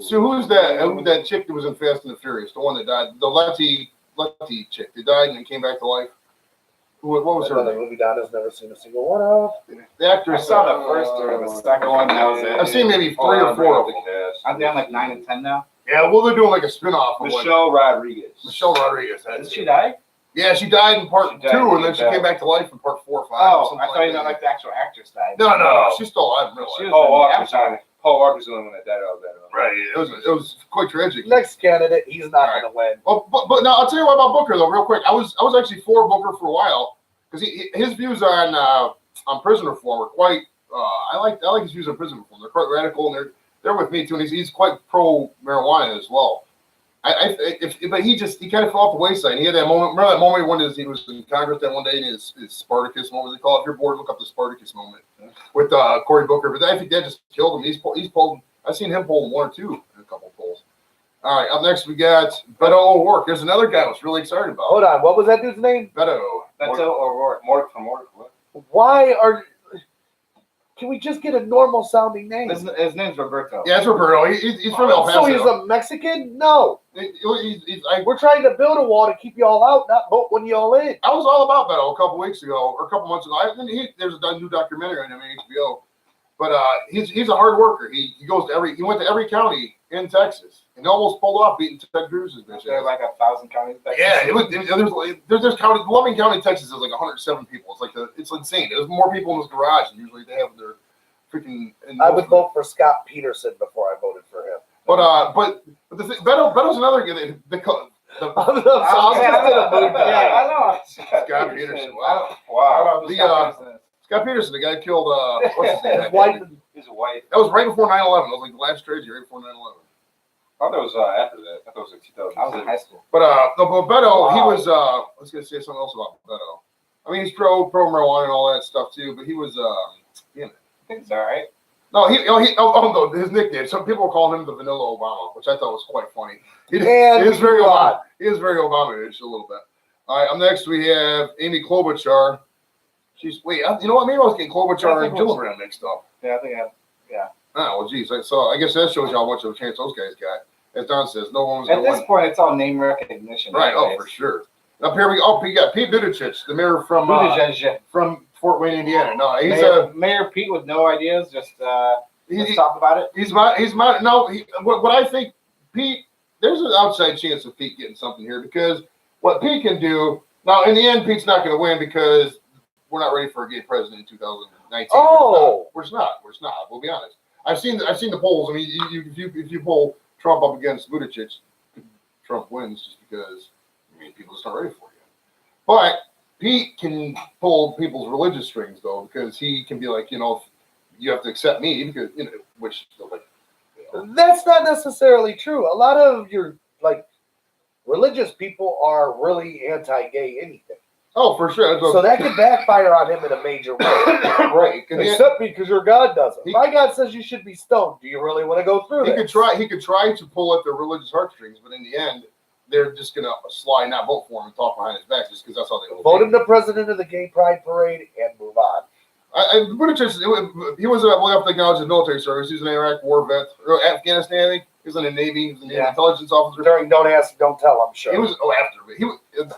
so who's that chick that was in Fast and the Furious? The one that died, the Letty chick that died and then came back to life. What was her Another name? movie Donna's never seen a single one of. The I actress. saw the first or the second one. That was it. I've seen maybe 3 or 4 of them. I'm down like 9 and 10 now. Yeah, well, they're doing like a spin-off of Michelle Rodriguez. Michelle Rodriguez. Did That's she it. die? Yeah, she died in part She 2, died in and then she that. came back to life in part 4 or 5. Oh, something I thought you that. meant like the actual actress died. No, she's still alive in real She life. was- Paul Walker's the only one that died out of that. Right, it was quite tragic. Next candidate, he's not All going to win. Oh, but now I'll tell you what about Booker though, real quick. I was actually for Booker for a while because his views on prison reform are quite. I like his views on prison reform. They're quite radical, and they're with me too. And he's quite pro marijuana as well. But he kind of fell off the wayside. He had that moment. Remember that moment when he was in Congress that one day, and his Spartacus moment. They call it. If you're bored, look up the Spartacus moment with Cory Booker. But I think that just killed him. He's pulled. I've seen him pull 1 or 2 in a couple polls. All right, up next we got Beto O'Rourke. There's another guy I was really excited about. Hold on, what was that dude's name? Beto. That's O'Rourke. Mork from Mork. What? Why are? Can we just get a normal sounding name? His name's Roberto. Yeah, it's Roberto. He's from El Paso. So he's a Mexican? No. I We're trying to build a wall to keep you all out, not vote when you all in. was all about Beto a couple weeks ago or a couple months ago. There's a new documentary on him on HBO. But he's a hard worker. He went to every county in Texas and almost pulled off beating Ted Cruz's bitch. There's like 1,000 counties. Yeah, there's county. Loving County, Texas is like 107 people. It's insane. There's more people in this garage than usually they have in their freaking. I would vote for Scott Peterson before I voted for him. But the thing, Beto's another guy. I'm just in a mood. I know. Scott Peterson. Wow. Wow. Scott Peterson, the guy who killed what's his name? His wife. His wife. That was right before 9/11. That was like the last tragedy right before 9/11. I thought that was after that. I thought it was like 2000. I was in high school. But Beto, he Wow. was I was gonna say something else about Beto. I mean, he's pro marijuana and all that stuff too. But he was I think it's all right. no, no, his nickname. Some people call him the Vanilla Obama, which I thought was quite funny. He And is very move Obama. on. He is very Obama-ish a little bit. All right, up next we have Amy Klobuchar. You know what? Maybe I was getting Klobuchar and Gillibrand mixed up. Yeah, I think Oh, well, geez. I guess that shows you how much of a chance those guys got. As Don says, no one was at going to this win. point it's all name recognition. Right, oh, anyways. for sure. Up here we got Pete Buttigieg, the mayor from Fort Wayne, Indiana. No, he's Mayor Pete with no ideas. Just let's he, talk about it. what I think Pete, there's an outside chance of Pete getting something here because what Pete can do, now in the end, Pete's not going to win because we're not ready for a gay president in 2019. Oh. We're not. We'll be honest. I've seen the polls. I mean, if you pull Trump up against Buttigieg, Trump wins just because people just aren't ready for it. But Pete can pull people's religious strings though, because he can be like, you have to accept me because which like. That's not necessarily true. A lot of your religious people are really anti-gay anything. Oh, for sure. So that could backfire on him in a major way. Right. 'Cause Except because your God doesn't. He- My God says you should be stoned. Do you really want to go through He that? could try to pull at their religious heartstrings, but in the end, they're just gonna slide, not vote for him, and talk behind his back, just because that's how they will. Vote him the president of the Gay Pride Parade and move on. I'm pretty sure he was well have to acknowledge his military service. He was an Iraq war vet, or Afghanistan, I think. He was in the Navy. He was a Navy intelligence officer. During Don't Ask, Don't Tell, I'm sure. He was after me.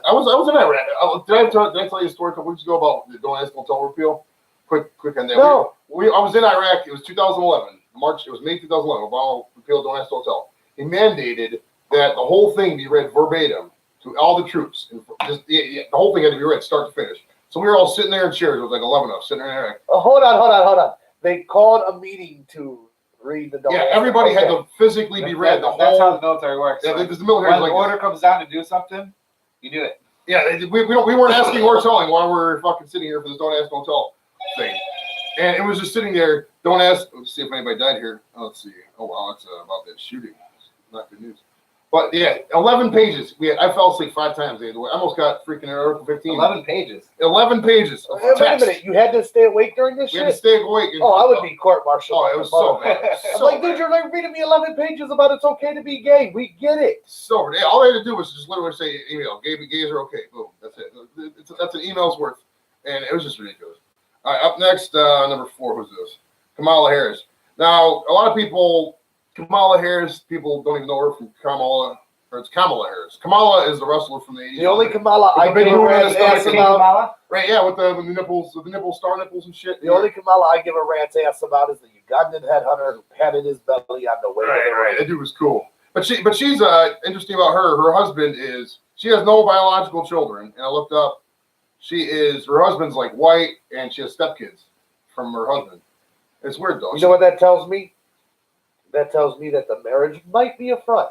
I was in Iraq. Did I tell you a story a couple weeks ago about the Don't Ask, Don't Tell repeal? Quick on that. No. I was in Iraq. It was 2011, March. It was May 2011. Obama repealed Don't Ask, Don't Tell. He mandated that the whole thing be read verbatim to all the troops. And the whole thing had to be read start to finish. So we were all sitting there in chairs. It was like 11 of us sitting there in Iraq. Oh, hold on. They called a meeting to read the Don't Yeah, Ask. everybody had Okay. to physically be read. That's how the military works. Yeah, Like, because the military when is the like order comes down to do something, you do it. yeah, we weren't asking or telling while we're fucking sitting here for this Don't Ask, Don't Tell thing. And it was just sitting there. Don't ask. Let's see if anybody died here. Oh, let's see. Oh wow, it's about that shooting. Not good news. But yeah, 11 pages. I fell asleep 5 times. I almost got freaking Article 15. 11 pages. 11 pages of Wait a text. minute. You had to stay awake during this We had to shit? stay awake. Oh, I would be court-martialed. Oh, it was so bad. I'm So like, bad. dude, you're like reading me 11 pages about it's okay to be gay. We get it. So bad. All I had to do was just literally say email. Gays are okay. Boom. That's it. That's an email's worth. And it was just ridiculous. All right, up next, number 4. Who's this? Kamala Harris. Now, a lot of people, Kamala Harris, people don't even know her from Kamala. Or it's Kamala Harris. Kamala is the wrestler from the 80s. The only Kamala With I the big give a moon and rat's the ass stomach. about. Kamala? Right, yeah, with the nipples, star nipples and shit. The only Kamala I give a rat's ass about is the Ugandan headhunter who patted his belly on the way to the Right. ring. That dude was cool. But she's interesting about her. Her husband she has no biological children, and I looked up. Her husband's like white, and she has stepkids from her husband. It's weird though. You know what that tells me? That tells me that the marriage might be a front.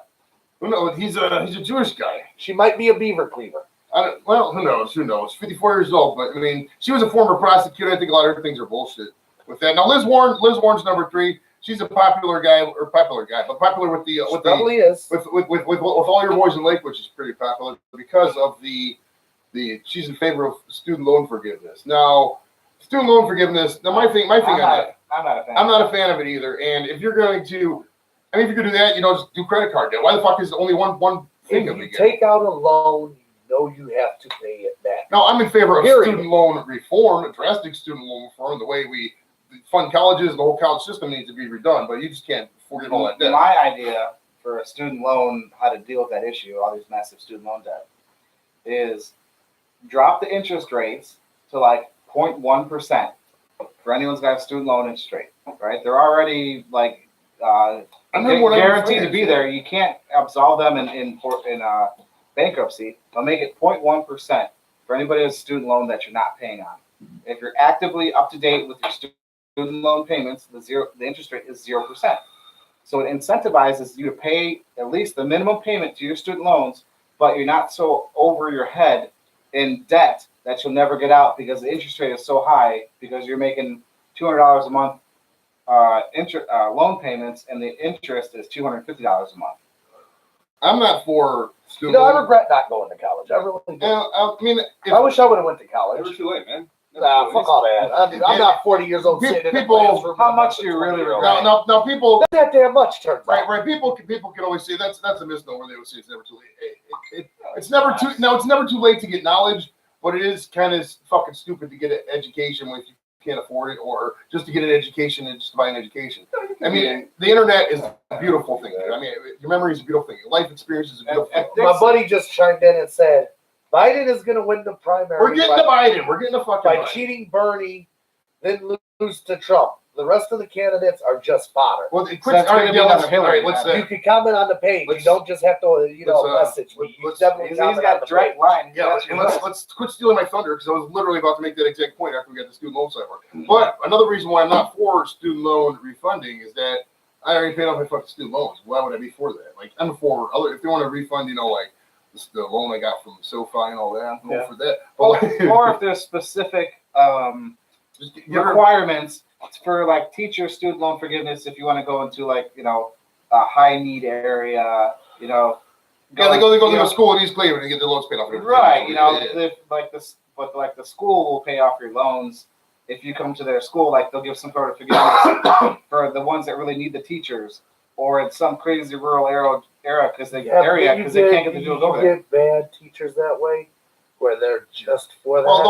Who knows? He's a Jewish guy. She might be a beaver cleaver. Who knows? Who knows? 54 years old, but I mean, she was a former prosecutor. I think a lot of her things are bullshit with that. Now, Liz Warren's number 3. She's a popular guy, but popular with the Probably is. with all your boys in Lake, which is pretty popular because of the she's in favor of student loan forgiveness. Now, student loan forgiveness. Now, my thing on that. I'm not a fan. I'm not a fan of it either. And if you're going to, if you could do that, just do credit card debt. Why the fuck is only one thing If of you it? take out a loan, you know you have to pay it back. No, I'm in favor of Period. student loan reform, drastic student loan reform. The way we fund colleges, the whole college system needs to be redone. But you just can't forgive all that debt. My idea for a student loan, how to deal with that issue, all these massive student loan debt, is drop the interest rates to like 0.1% for anyone who's got a student loan interest rate. Right? They're already like guaranteed to be there. You can't absolve them in bankruptcy. But make it 0.1% for anybody with a student loan that you're not paying on. If you're actively up to date with your student loan payments, the interest rate is 0%. So it incentivizes you to pay at least the minimum payment to your student loans, but you're not so over your head in debt that you'll never get out because the interest rate is so high because you're making $200 a month loan payments and the interest is $250 a month. I'm not for You student know, I loan. regret not going to college. I really do. I mean, I wish I would have went to Never college. too late, man. Nah, fuck all that. I'm not 40 years old sitting in a People- classroom. How much do you really regret? now people. Not that damn much, turns out. Right. People can always say that's a misnomer. They would say it's never too late. It's never too. No, it's never too late to get knowledge, but it is kind of fucking stupid to get an education if you can't afford it, or just to get an education and just to buy an education. I mean, the internet is a beautiful thing. I mean, your memory is a beautiful thing. Your life experience is a beautiful thing. My buddy just chimed in and said, Biden is going to win the primary We're getting to Biden. We're getting to fucking by Biden. cheating Bernie, then lose to Trump. The rest of the candidates are just fodder. Well, quick, So that's all gonna right, be yeah, another let's, Hillary, all right, let's man. You can comment on the page. You let's- don't just have to, message me. You let's- definitely He's comment on got the direct page. line. Yeah, and let's quit stealing my thunder because I was literally about to make that exact point after we got the student loan side work. But another reason why I'm not for student loan refunding is that I already paid off my fucking student loans. Why would I be for that? Like, I'm for if they want to refund, like the loan I got from SoFi and all that. I'm going Yeah. for that. Or, But like, or if there's specific just give her- requirements for like teacher student loan forgiveness, if you want to go into like a high need area, yeah, they go you to know, a school in East Cleveland and get their loans paid off. right? Yeah. But the school will pay off your loans if you come to their school. Like they'll give some sort of forgiveness for the ones that really need the teachers, or in some crazy rural area because they can't get the dudes over there. You get bad teachers that way, where they're just for that. Well,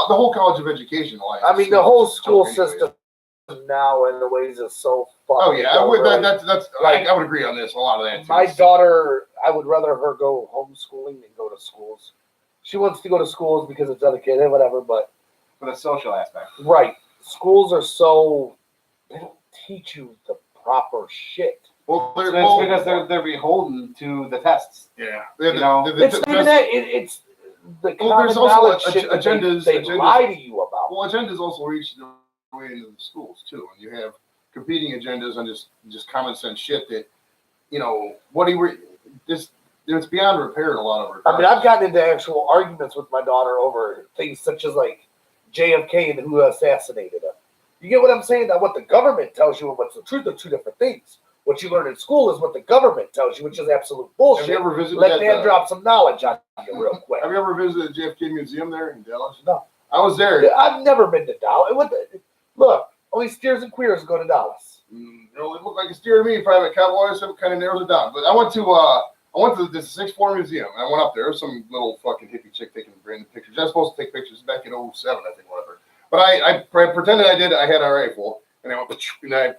the whole College of Education Alliance. I mean, the whole school anyways. system now in the ways is so fucked. Oh yeah, that's Like- I would agree on this. A lot of that. Too. My daughter, I would rather her go homeschooling than go to schools. She wants to go to schools because it's other kids and whatever, but For the social aspect. right, schools are so they don't teach you the proper shit. Well, So it's because they're beholden to the tests. yeah. You know, It's not even that. It's the Well, common there's also knowledge shit that agendas- they agendas. lie to you about. Well, agendas also reach their way into the schools too, and you have competing agendas on just common sense shit that, what do you this it's beyond repair in a lot of regards. I mean, I've gotten into actual arguments with my daughter over things such as like JFK and who assassinated him. You get what I'm saying? That what the government tells you and what's the truth are two different things. What you learn in school is what the government tells you, which is absolute Have bullshit. you ever visited Let that, Dan drop some knowledge on you real quick. Have you ever visited the JFK Museum there in Dallas? No. I was there. I've never been to Dallas. Look, only steers and queers go to Dallas. It looked like a steer to me. Private Cowboys, so it kind of narrows it down. But I went to the Sixth Floor Museum. And I went up there. There was some little fucking hippie chick taking random pictures. I was supposed to take pictures back in 07, I think, whatever. But I pretended I had a rifle, and I went, and I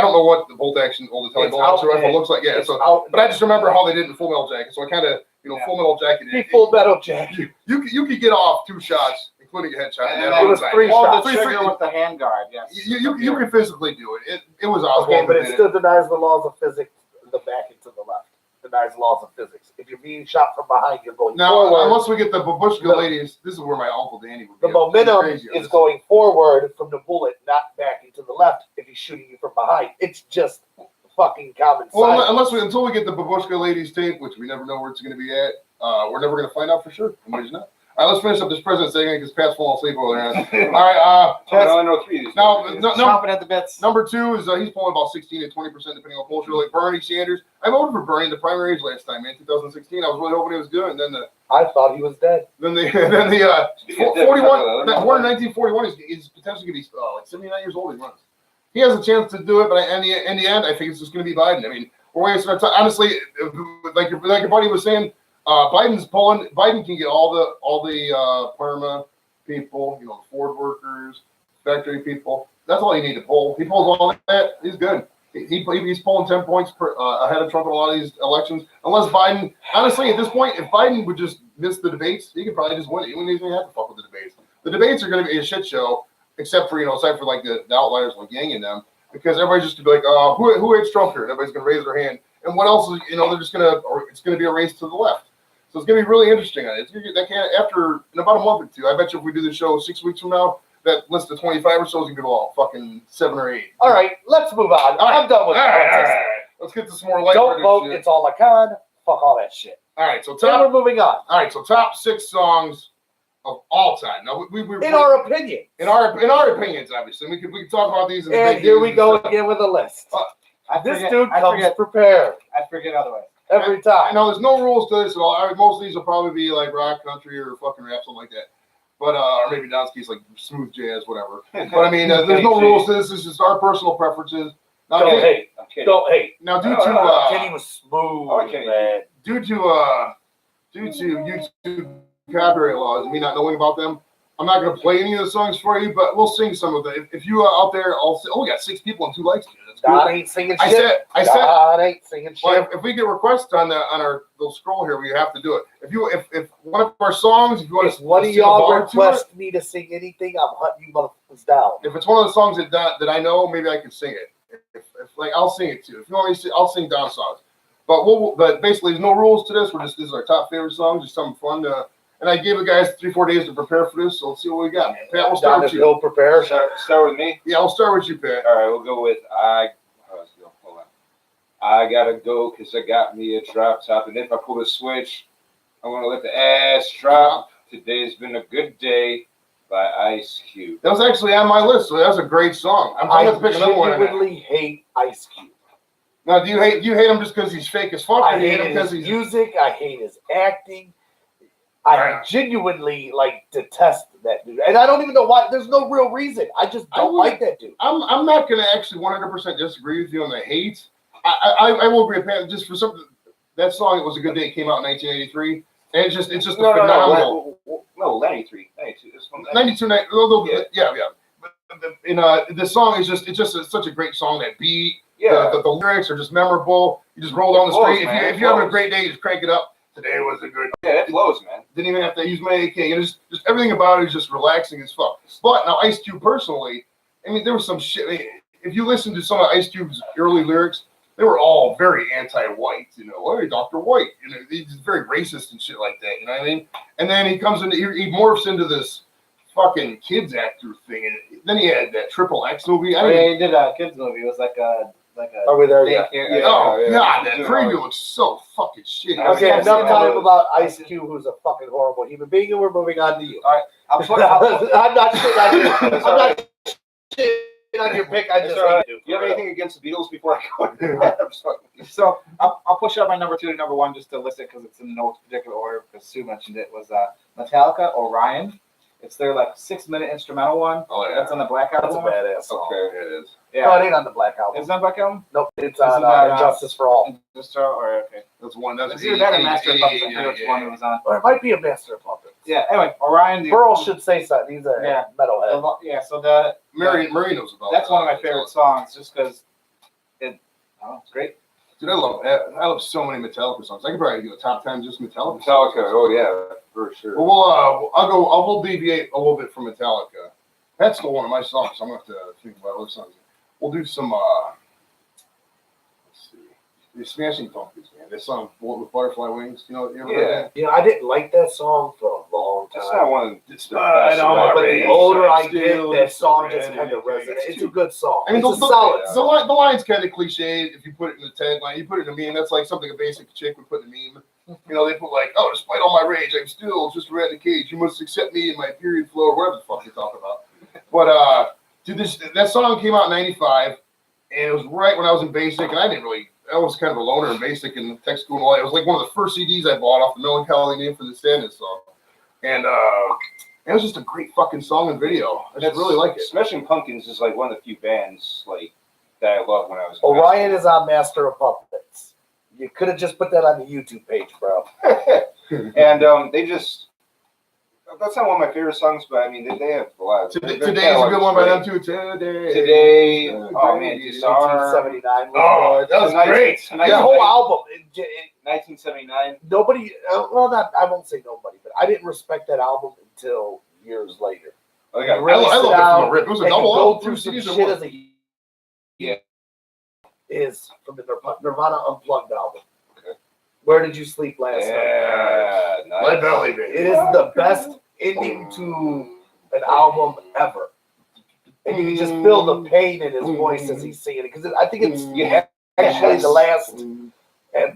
don't know what the bolt action old Italian It's bolt action out- rifle looks like. Yeah, It's so out- but I just remember how they did in Full Metal Jacket. So I kind of Full Metal Jacket. He full metal jacket. You could get off 2 shots, including a headshot. And that then it was one time. 3 Hold shots. the Free- trigger with the handguard. Yes. You can physically do it. It was Oswald. Okay, but who it did still denies the laws of physics. The back and to the left denies the laws of physics. If you're being shot from behind, you're going Now, forward. unless we get the babushka The- ladies, this is where my uncle Danny would be. The momentum crazy on is this. going forward from the bullet, not back into the left if he's shooting you from behind. It's just fucking common sense. Well, until we get the babushka ladies tape, which we never know where it's going to be at, we're never going to find out for sure. Nobody's not. All right, let's finish up this president segment because Pat's falling asleep over there. All right, I only know 3 of these. now, Chomping at the bits. number 2 is he's pulling about 16 to 20% depending on polls. Like Bernie Sanders. I voted for Bernie in the primaries last time, man, 2016. I was really hoping he was good, and then I thought he was dead. the 41, born in 1941, he's potentially going to be like 79 years old. He runs. He has a chance to do it, but in the end, I think it's just going to be Biden. I mean, we're wasting our time. Honestly, like your buddy was saying, Biden can get all the Parma people, the Ford workers, factory people. That's all you need to pull. He pulls all that. He's good. He's pulling 10 points ahead of Trump in a lot of these elections. Unless Biden, honestly, at this point, if Biden would just miss the debates, he could probably just win it. He wouldn't even have to fuck with the debates. The debates are going to be a shit show, except for like the outliers like Yang and them, because everybody's just going to be like, who hates Trump here? And everybody's going to raise their hand. And what else is, they're just going to, or it's going to be a race to the left. So it's going to be really interesting. It's going to get, after in about a month or 2, I bet you if we do the show 6 weeks from now, that list of 25 or so is going to be all fucking 7 or 8. All right, let's move on. I'm done with politics. Let's get to some more light. Don't vote. It's all a con. Fuck all that shit. All right, so Then we're top. moving on. All right, so top 6 songs of all time. Now we In our opinion. in our opinions, obviously, we can talk about these. In And big here we news go and stuff. again with a list. This dude I comes forget, prepared I forget otherwise. every I time. know there's no rules to this at all. Most of these will probably be like rock, country, or fucking rap, something like that. But or maybe Donsky's like smooth jazz, whatever. But I mean, there's no rules to this. This is just our personal preferences. Now, Don't hate. I'm kidding. Don't hate. now Kenny was smooth, I like Kenny. man. due to YouTube copyright laws and me not knowing about them, I'm not going to play any of the songs for you, but we'll sing some of them. If you are out there, we got 6 people and 2 likes. That's Don good. ain't singing I shit. said, Don ain't singing shit. well, if we get requests on our little scroll here, we have to do it. If one of our songs, if you want If to, one of sing a y'all bar to request me to sing anything, I'm hunting you motherfuckers down. if it's one of the songs that I know, maybe I can sing it. If like I'll sing it too. If you want me to, I'll sing Don songs. But basically, there's no rules to this. This is our top favorite songs. Just something fun. And I gave the guys 3-4 days to prepare for this. So let's see what we got, man. Pat, we'll start Don with is you. ill prepared. Start with me. Yeah, I'll start with you, Pat. All right, we'll go with hold on. I gotta go because I got me a drop top, and if I pull the switch, I want to let the ass drop. Today's been a good day by Ice Cube. That was actually on my list, so that's a great song. I'm I going to pick another one. genuinely hate Ice Cube. Now, do you hate him just because he's fake as fuck? I Or do you hate him his because he's music. I hate his acting. I Right. genuinely detest that dude, and I don't even know why. There's no real reason. I just I don't would- like that dude. I'm not going to actually 100% disagree with you on the hate. I will agree with Pat, just for something. That song, It Was a Good Day, came out in 1983, and it's just a phenomenal. No, 93. 92. It's from 92, yeah. But the song is such a great song. That beat, Yeah. the lyrics are just memorable. You just roll down the It flows, street. man, If it you're having a flows. great day, just crank it up. Today was a good. Yeah, it flows, man. Didn't even have to use my AK. And just everything about it is just relaxing as fuck. But now Ice Cube personally, I mean, there was some shit. I mean, if you listen to some of Ice Cube's early lyrics, they were all very anti-white. You know, hey, Dr. White. You know, he's very racist and shit like that. You know what I mean? And then he comes into, he morphs into this fucking kids actor thing. And then he had that Triple X movie. Oh, yeah, he did a kids movie. It was like a Are we there yet? daycare. Oh Yeah, god, yeah. that preview looks so fucking shitty. Okay, Yeah, enough yeah, time yeah. about Ice Cube, who's a fucking horrible human being, and we're moving on to you. I'll put, I'm not shitting on you. I'm It's all not shitting on your pick. I It's just all right. hate you. You have anything against the Beatles before I go? I'm sorry. So I'll push up my number 2 to number 1 just to list it because it's in no particular order. Because Sue mentioned it was Metallica Orion. It's their 6-minute instrumental one. Oh yeah, That's on the Black That's a Album. badass song. Okay. it is. Yeah, No, it ain't on the Black Album. it's on Black Album. Nope, it's Isn't on that, Justice for All. Just or okay. That's one. That's It's either that or 80, Master of 80, Puppets. I 80, forget which one it was on. Or it might be a Master of Puppets. Yeah. Anyway, Orion. Burl should say something. He's a Yeah. metalhead. Yeah. So the Murray knows about that's that. one of my favorite songs, just because it's great. Dude, I love so many Metallica songs. I could probably do a top 10 just Metallica. Metallica. songs. Oh yeah, for sure. Well, we'll deviate a little bit from Metallica. That's still one of my songs. I'm gonna have to think about other songs. We'll do some. Let's see, the Smashing Pumpkins, man. This song with Butterfly Wings. You ever heard that? I didn't like that song for a long time. That's not one of the best. I know, rappers. But the Right. older I Still get, that song just just kind of ready. resonates. It's a good song. I mean, It's a solid the song. line's kind of cliche if you put it in the tagline. You put it in a meme. That's like something a basic chick would put in a meme. You know, they put like, "Oh, despite all my rage, I'm still just a rat in a cage. You must accept me in my period flow," or whatever the fuck they talk about. But dude, that song came out in '95, and it was right when I was in basic, and I was kind of a loner in basic in tech school and all that. It was like one of the first CDs I bought off the Melancholy Name for the Sadness song, and it was just a great fucking song and video. I just really like it. Smashing Pumpkins is like one of the few bands that I loved when I was. in Orion is on Master of Puppets. You could have just put that on the YouTube page, bro. And they just. That's not one of my favorite songs, but I mean, they have a lot. Today's a good one by them too. Today, oh man, Dishonor. 1979 was Oh, good. that was Tonight- great. tonight- The whole album. 1979. Nobody, I won't say nobody, but I didn't respect that album until years later. I I got really I sit love it down from a rip. It was a and you double go album. through Two some CDs in shit one. as a Yeah. is from the Nirvana Unplugged album. Okay. Where Did You Sleep Last Night? Yeah, nice. Lead Belly, baby. It is the best ending to an album ever. And you can just feel the pain in his voice as he's singing it. Because I think it's Yeah. actually the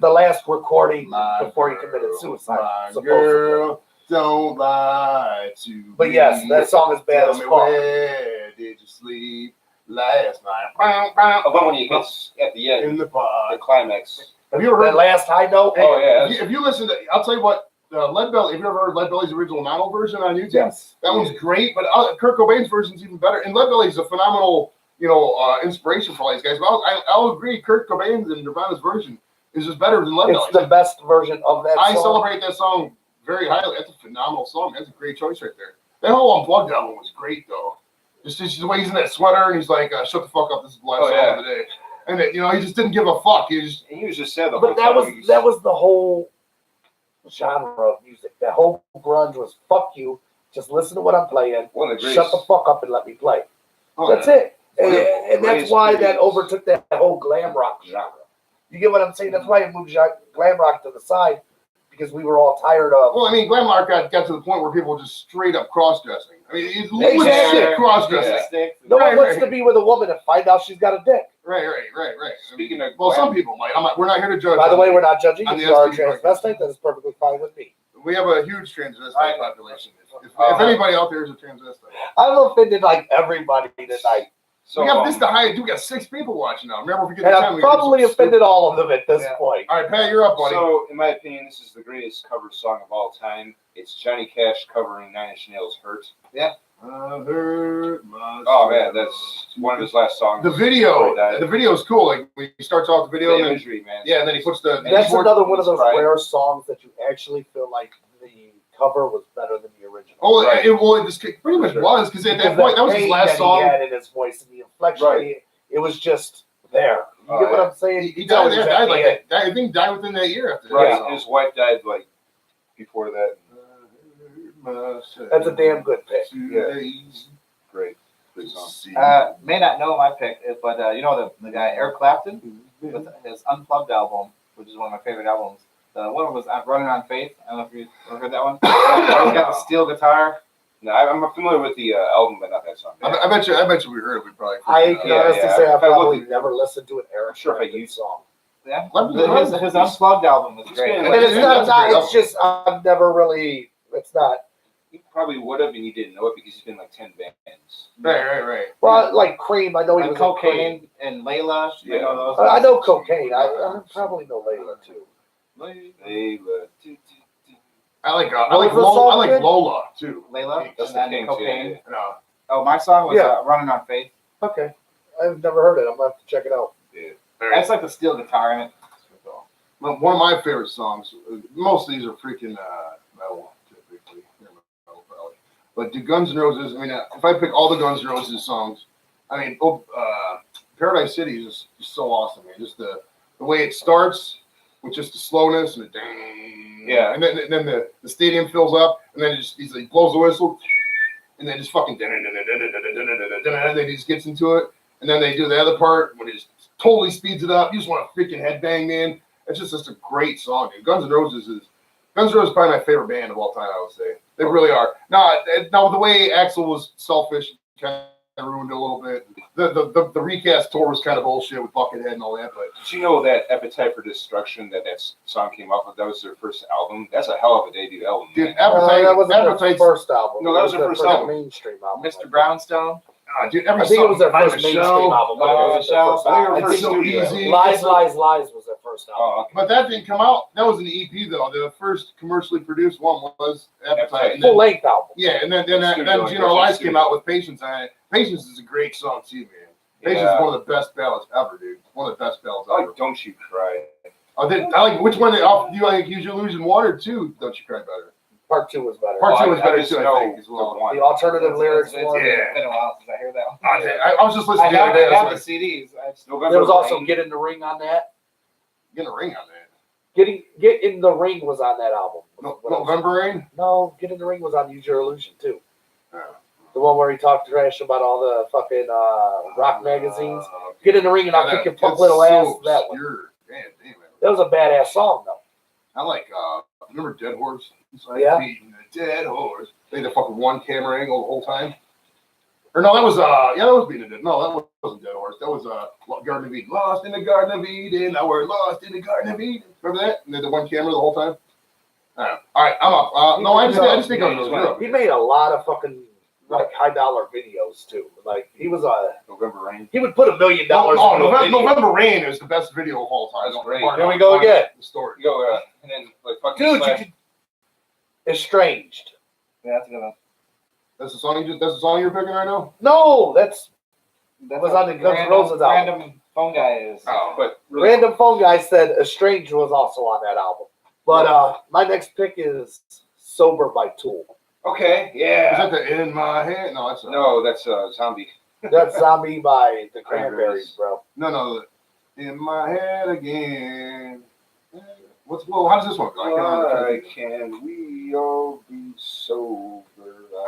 last recording before he committed suicide. My supposedly. girl, don't lie to But yes, me. that song is bad Tell as me fuck. where did you sleep last night? Bow, bow, But when he hits at the end, in the the pod. climax. Have you ever That heard? last high note? Oh, yeah. If you listen to, I'll tell you what. Lead Belly. Have you ever heard Lead Belly's original mono version on YouTube? Yes. That one's great, but Kurt Cobain's version's even better. And Lead Belly's a phenomenal, inspiration for all these guys. But I'll agree, Kurt Cobain's and Nirvana's version is just better than Lead It's Belly's. the best version of that I song. celebrate that song very highly. That's a phenomenal song. That's a great choice right there. That whole Unplugged album was great, though. Just the way he's in that sweater and he's like, "Shut the fuck up! This is the last Oh, song yeah. of the day." And he just didn't give a fuck. He just And he was just sad the But whole that time. was the whole genre of music. That whole grunge was fuck you. Just listen to what I'm playing. one of the Shut greatest. the fuck up and let me play. oh, That's it. And, Yeah. and that's Greatest why that periods. overtook that whole glam rock genre. You get what I'm saying? That's why it moved glam rock to the side, because we were all tired of. Well, I mean, glam rock got to the point where people were just straight up cross dressing. I mean, it's Exactly. legit cross dressing. Yeah. Sticks. No one Right, wants right. to be with a woman and find out she's got a dick. Right. Speaking of Well, glam- some people might. We're not here to judge. By the way, we're not judging. On If the you are a STD transvestite, that is perfectly fine with me. We have a huge transvestite Right. population. If anybody out there is a transvestite, I've offended like everybody tonight. So we got this the highest. We got 6 people watching now. Remember, if we get And the time, I've we can do probably some offended stupid- all of them at this Yeah. point. All right, Pat, you're up, buddy. So, in my opinion, this is the greatest cover song of all time. It's Johnny Cash covering Nine Inch Nails' "Hurt." I hurt myself. Oh man, that's one of his last songs. The video. before he died. The video is cool. Like when he starts off the video, The and then, imagery, man. yeah, and then he puts the. That's keyboard- another one of those Right. rare songs that you actually feel like the cover was better than the original. Oh, Right. it just pretty much Sure. was because at Because that point that was his pain last that song. He had in his voice and the inflection. Right. It was just there. You Oh, get what yeah. I'm saying? He You know died. it Yeah, was at died the like end. that. I think he died within that year after that. Right. song. His wife died like before that. That's a damn good pick. Great song. May not know my pick, but you know the guy Eric Clapton with his Unplugged album, which is one of my favorite albums. The one was Running on Faith. I don't know if you ever heard that one. He's got the steel guitar. No, I'm familiar with the album, but not that song. I bet you we heard it. We probably. I can Yeah, honestly yeah. say I If I look probably at- never listened to an Eric sure if I Clapton use- song. Yeah, Clapton- his Unplugged album was great. And And it's That's not, a great it's just, I've never really, it's not, You probably would have, and you didn't know it because he's been like 10 bands. Right. well, like Cream, I know he And was in Cream. Cocaine and Layla. Yeah. You know those. I know Cocaine. I probably know Layla too. Layla. I like What was the song I like again? Lola too. Layla That's and the then Kinks, Cocaine. yeah. No, Oh, my song was Yeah. Running on Faith. Okay. I've never heard it. I'm going to have to check it out. That's like the steel guitar in it. one of my favorite songs. Most of these are freaking metal, typically. They're metal, probably. But the Guns N' Roses. I mean, if I pick all the Guns N' Roses songs, I mean, Paradise City is just so awesome, man. Just the way it starts with just the slowness and the dang. Yeah. And then the stadium fills up, and then he blows the whistle, and then just fucking then he just gets into it, and then they do the other part when he just totally speeds it up. You just want to freaking headbang, man. It's just a great song, dude. Guns N' Roses is probably my favorite band of all time. I would say they really are. Now the way Axl was selfish kind of ruined it a little bit. The recast tour was kind of bullshit with Buckethead and all that, but Did you know that Appetite for Destruction, that song came off with? That was their first album. That's a hell of a debut album. dude, man. Appetite, that was their Appetite's, first album. No, that was It their first first album. mainstream album. Mr. Brownstone. dude, I every think it was their song, first My mainstream Michelle, album. My It was their Michelle. first I think album. it was It's so studio. easy. Lies was their first album. Oh, okay. But that didn't come out. That was an EP though. The first commercially produced one was Appetite. And then, Full length album. yeah, and then Studio, Gino Lies studio. came out with Patience on it. Patience is a great song too, man. Patience Yeah. is one of the best ballads ever, dude. One of the best ballads I ever. like Don't You Cry. I like which one? Do you like Use Your Illusion 1 or 2? Don't You Cry better? Part 2 was better. Part two I was better just too, I know think, as well. the one. The alternative lyrics It's one. Yeah. been a while since I heard that one. I was just listening the other day. I That's have why- the CDs. I just, November There was also Rain. Get in the Ring on that. Get a ring on that. Get in the Ring was on that album. November Rain? No, Get in the Ring was on Use Your Illusion too. Oh. The one where he talked trash about all the fucking rock magazines. Get in the ring and I'll kick your punk little ass. That one. Obscure. Man, damn it. That was a badass song though. I like, remember Dead Horse? It's like Yeah. beating a dead horse. They had the fucking one camera angle the whole time. Or no, that was, that was beating a dead. No, that wasn't Dead Horse. That was, Garden of Eden. Lost in the Garden of Eden. Now we're lost in the Garden of Eden. Remember that? And they had the one camera the whole time? All right, I'm up. No, I just think I'm just He made a lot of fucking like high dollar videos too. Like he was November Rain. he would put $1 million No, into a November, video. November Rain is the best video of all time. That's great. Here we go again. The story. You go, and then like fucking Dude, you Slash. could, Estranged. yeah, that's a good one. That's the song that's the song you're picking right now? No, that's That's was what on the Guns N' random- Roses album. Random phone guy is. Oh. But really, Random Phone Guy said Estranged was also on that album. But my next pick is Sober by Tool. okay, Is yeah. that the In My Head? No, that's No, that's Zombie. That's Zombie by the Cranberries, bro. No. In my head again. How does this one go? I can't Why remember. can we all be sober?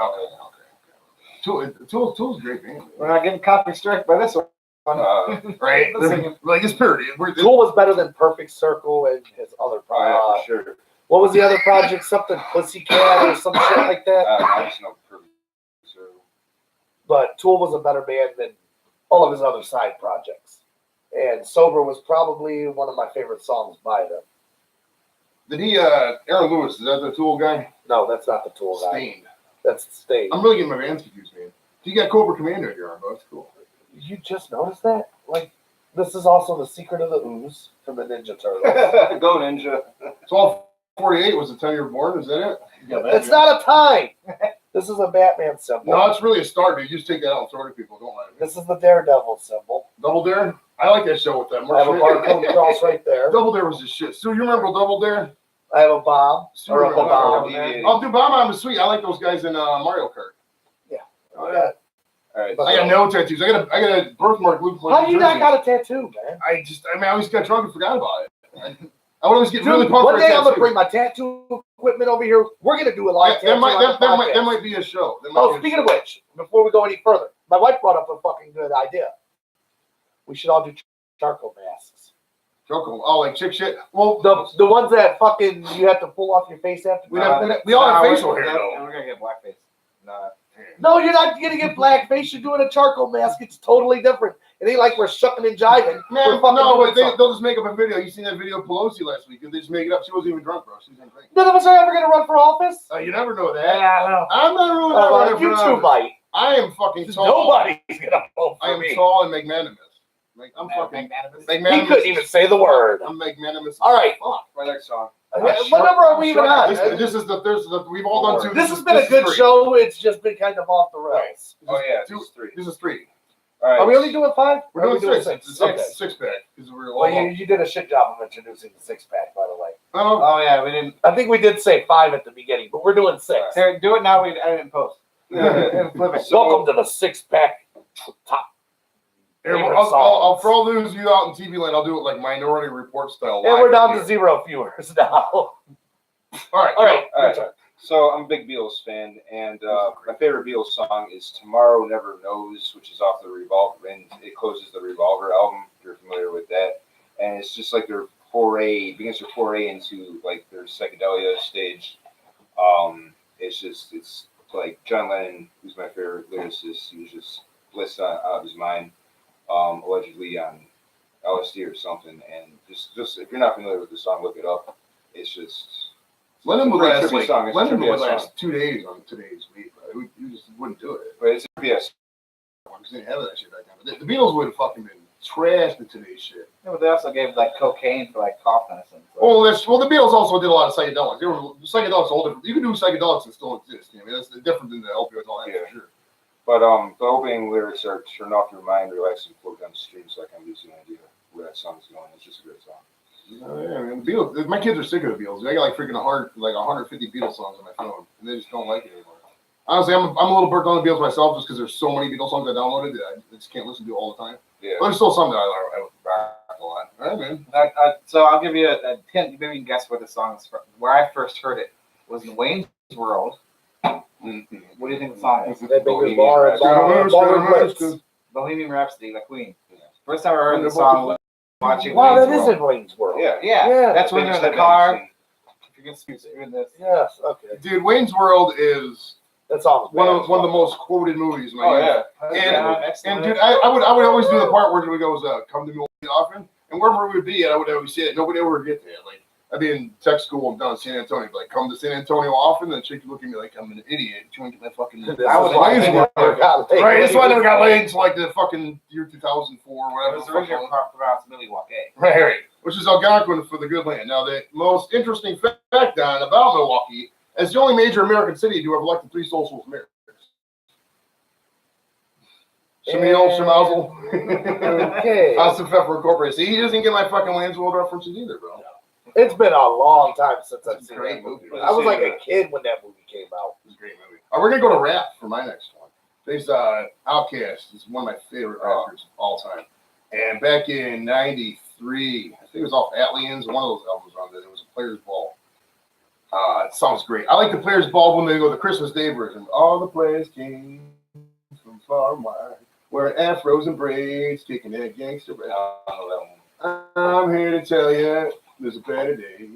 Okay. Tool's a great band. We're not getting copy strike by this one. Right? Listen. Like it's parody. Tool was better than Perfect Circle and his other Oh, project. yeah, for sure. What was the other project? Something Pussycat or some shit like that. I just know Perfect. So, But Tool was a better band than all of his other side projects. And Sober was probably one of my favorite songs by them. Did he, Aaron Lewis, is that the Tool guy? No, that's not the Tool guy. Stained. That's Stain. I'm really getting my bands confused, man. You got Cobra Commander in your arm, bro. That's cool. You just noticed that? Like, this is also the Secret of the Ooze from the Ninja Turtles. Go Ninja. So all 48 was the time you were born, is that it? It's not a time. This is a Batman symbol. No, it's really a star, dude. You just take that out and throw it at people. Don't lie to me. This is the Daredevil symbol. Double Dare? I like that show with that. I have a barcode cross right there. Double Dare was the shit. So you remember Double Dare? I have a bomb or a bomb. Yeah. Oh, dude, Bomb was sweet. I like those guys in Mario Kart. Oh, yeah. All right. I got no tattoos. I got a birthmark. How do you not got a tattoo, man? I always got drunk and forgot about it. I would always get Dude, really pumped one for a day I'm gonna tattoo. bring my tattoo equipment over here. We're gonna do a live tattoo. That might be a show. That might Oh, be a speaking show. of which, before we go any further, my wife brought up a fucking good idea. We should all do charcoal masks. Charcoal. Oh, like chick shit. Well, The ones that fucking you have to pull off your face after. we all have facial hair And though. we're gonna get blackface. Nah. No, you're not gonna get blackface. You're doing a charcoal mask. It's totally different. It ain't like we're shucking and jiving. Man, We're fucking no, doing but something. they'll just make up a video. You seen that video of Pelosi last week? They just make it up. She wasn't even drunk, bro. She was drink. None of us are ever gonna run for office. You never know that. Yeah, I know. I'm not really Oh, well, running you for two office. might. I am fucking tall. Nobody's gonna vote I for am me. tall and magnanimous. Like I'm fucking He magnanimous. couldn't even say the word. I'm magnanimous. All right. Fuck. My next song. What number are we even on? This is the we've all done two. This has been a good three. show. It's just been kind of off the rails. This Oh is yeah, two- this is 3. This is 3. All right. Are we only doing 5? We're Or are doing we 6. It's Okay. six pack because we're all. Well, you did a shit job of introducing the 6-pack, by the way. Oh, Oh yeah, we didn't. I think we did say 5 at the beginning, but we're doing 6. Here, do it now. We edit and post. And flip it. Welcome to the 6-pack top. here, favorite I'll songs. for all those of you out in TV land, I'll do it like Minority Report style. And live we're down to here. 0 viewers now. All right, All right. All right. your turn. So I'm a big Beatles fan, and my favorite Beatles song is "Tomorrow Never Knows," which is off the Revolver, and it closes the Revolver album. If you're familiar with that, and it's just like their begins their foray into like their psychedelia stage. It's like John Lennon, who's my favorite lyricist. He was just blitzed out of his mind, allegedly on LSD or something. And just if you're not familiar with the song, look it up. It's just. Lennon would It's a last pretty like song. It's a Lennon trippy would song. last 2 days on today's week, bro. You just wouldn't do it. But it's yes. Because they didn't have that shit back then. But the Beatles would have fucking been trashed in today's shit. Yeah, but they also gave like cocaine for like cough medicine. So. Well, the Beatles also did a lot of psychedelics. Psychedelics are all different. You can do psychedelics and still exist. I mean, that's different than the opioids, all that Yeah. for sure. But the opening lyrics are "Turn off your mind, relax, and float down the stream," so I can gives you an idea where that song's going. It's just a great song. Oh, yeah, I mean, the Beatles. My kids are sick of the Beatles. I got like freaking 150 Beatles songs on my phone, and they just don't like it anymore. Honestly, I'm a little burnt on the Beatles myself, just because there's so many Beatles songs I downloaded that I just can't listen to all the time. Yeah. But there's still some that I rock a lot. All right, man. So I'll give you a hint. Maybe you can guess where the song is from. Where I first heard it was in Wayne's World. Mm-hmm. What do you think the song is? That big Bohemian bar, Rhapsody. bar Blitz. Bohemian Rhapsody by Queen. First time I heard the Wonderful. song was watching Wow, Wayne's that is World. in Wayne's World. Yeah. Yeah, that's when they're in the car. If you can see this. Yes, okay. Dude, Wayne's World is That song's one bad. of the most quoted movies. In my Oh youth. yeah. And dude, I would always do the part where it goes, "Come to me often," and wherever we would be, I would always say it. Nobody ever would get there. Like I'd be in tech school down in San Antonio, be like, "Come to San Antonio often," and the chick would look at me like I'm an idiot. You want to get my fucking? I was Wayne's like, World. Right, that's why I never got laid until like the fucking year 2004 or It whatever. was the fuck originally it was. pronounced Milwaukee. Right, which is Algonquin for the good land. Now, the most interesting fact, Don, about Milwaukee, as the only major American city to have elected 3 socialist mayors. Shamil Shemazel. Okay. Austin Pfeffer Incorporated. See, he doesn't get my fucking Wayne's World references either, bro. It's been a long time since I've It's a seen great that movie. movie. I was like a kid when that movie came out. It's a great movie. We're going to go to rap for my next one. Based on Outkast. It's one of my favorite rappers of all time. And back in 93, I think it was off Atlians, one of those albums on there. It was a Players Ball. It sounds great. I like the Players Ball when they go the Christmas Day version. All the players came from far and wide, wearing afros and braids, kicking that gangster rap. I'm here to tell you, there's a better day.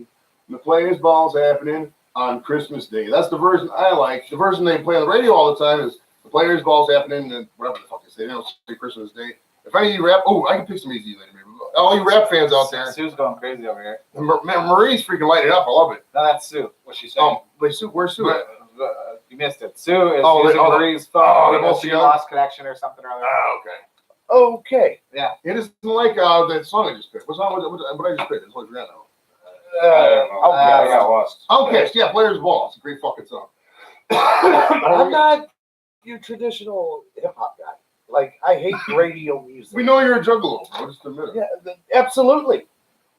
The Players Ball's happening on Christmas Day. That's the version I like. The version they play on the radio all the time is the Players Ball's happening and whatever the fuck they say. They don't say Christmas Day. If any of you rap, I can pick some easy later. Maybe. all you rap fans out there. Sue's going crazy over here. Marie's freaking lighting up. I love it. No, that's Sue. What's she saying? Oh, wait, Sue, where's Sue at? You missed it. Sue is Oh, using oh, Marie's phone they're both because she together? lost connection or something or other. Ah, okay. Okay. It isn't like that song I just picked. What song was it? What I just picked? It's like Rihanna. I don't know. I got lost. Okay, yeah, Players Ball. It's a great fucking song. I'm not your traditional hip hop guy. Like, I hate radio music. We know you're a juggalo. Bro. Just admit it. Yeah, absolutely.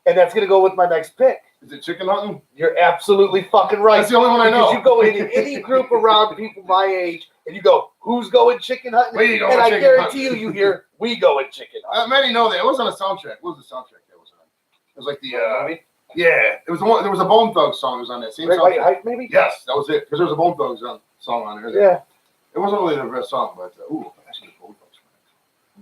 And that's gonna go with my next pick. Is it chicken hunting? You're absolutely fucking right. That's the only one I know. Because you go into any group around people my age, and you go, "Who's going chicken hunting?" We going and I chicken guarantee hunting. you hear, "We going chicken hunting." Many know that. It was on a soundtrack. What was the soundtrack that was on? It was like the Movie? yeah. It was the one. There was a Bone Thugs song. It was on that same Great White soundtrack. Hype, maybe? Yes, that was it. Because there was a Bone Thugs song on there. Yeah, It wasn't really the best song, but ooh, that's a good Bone Thugs.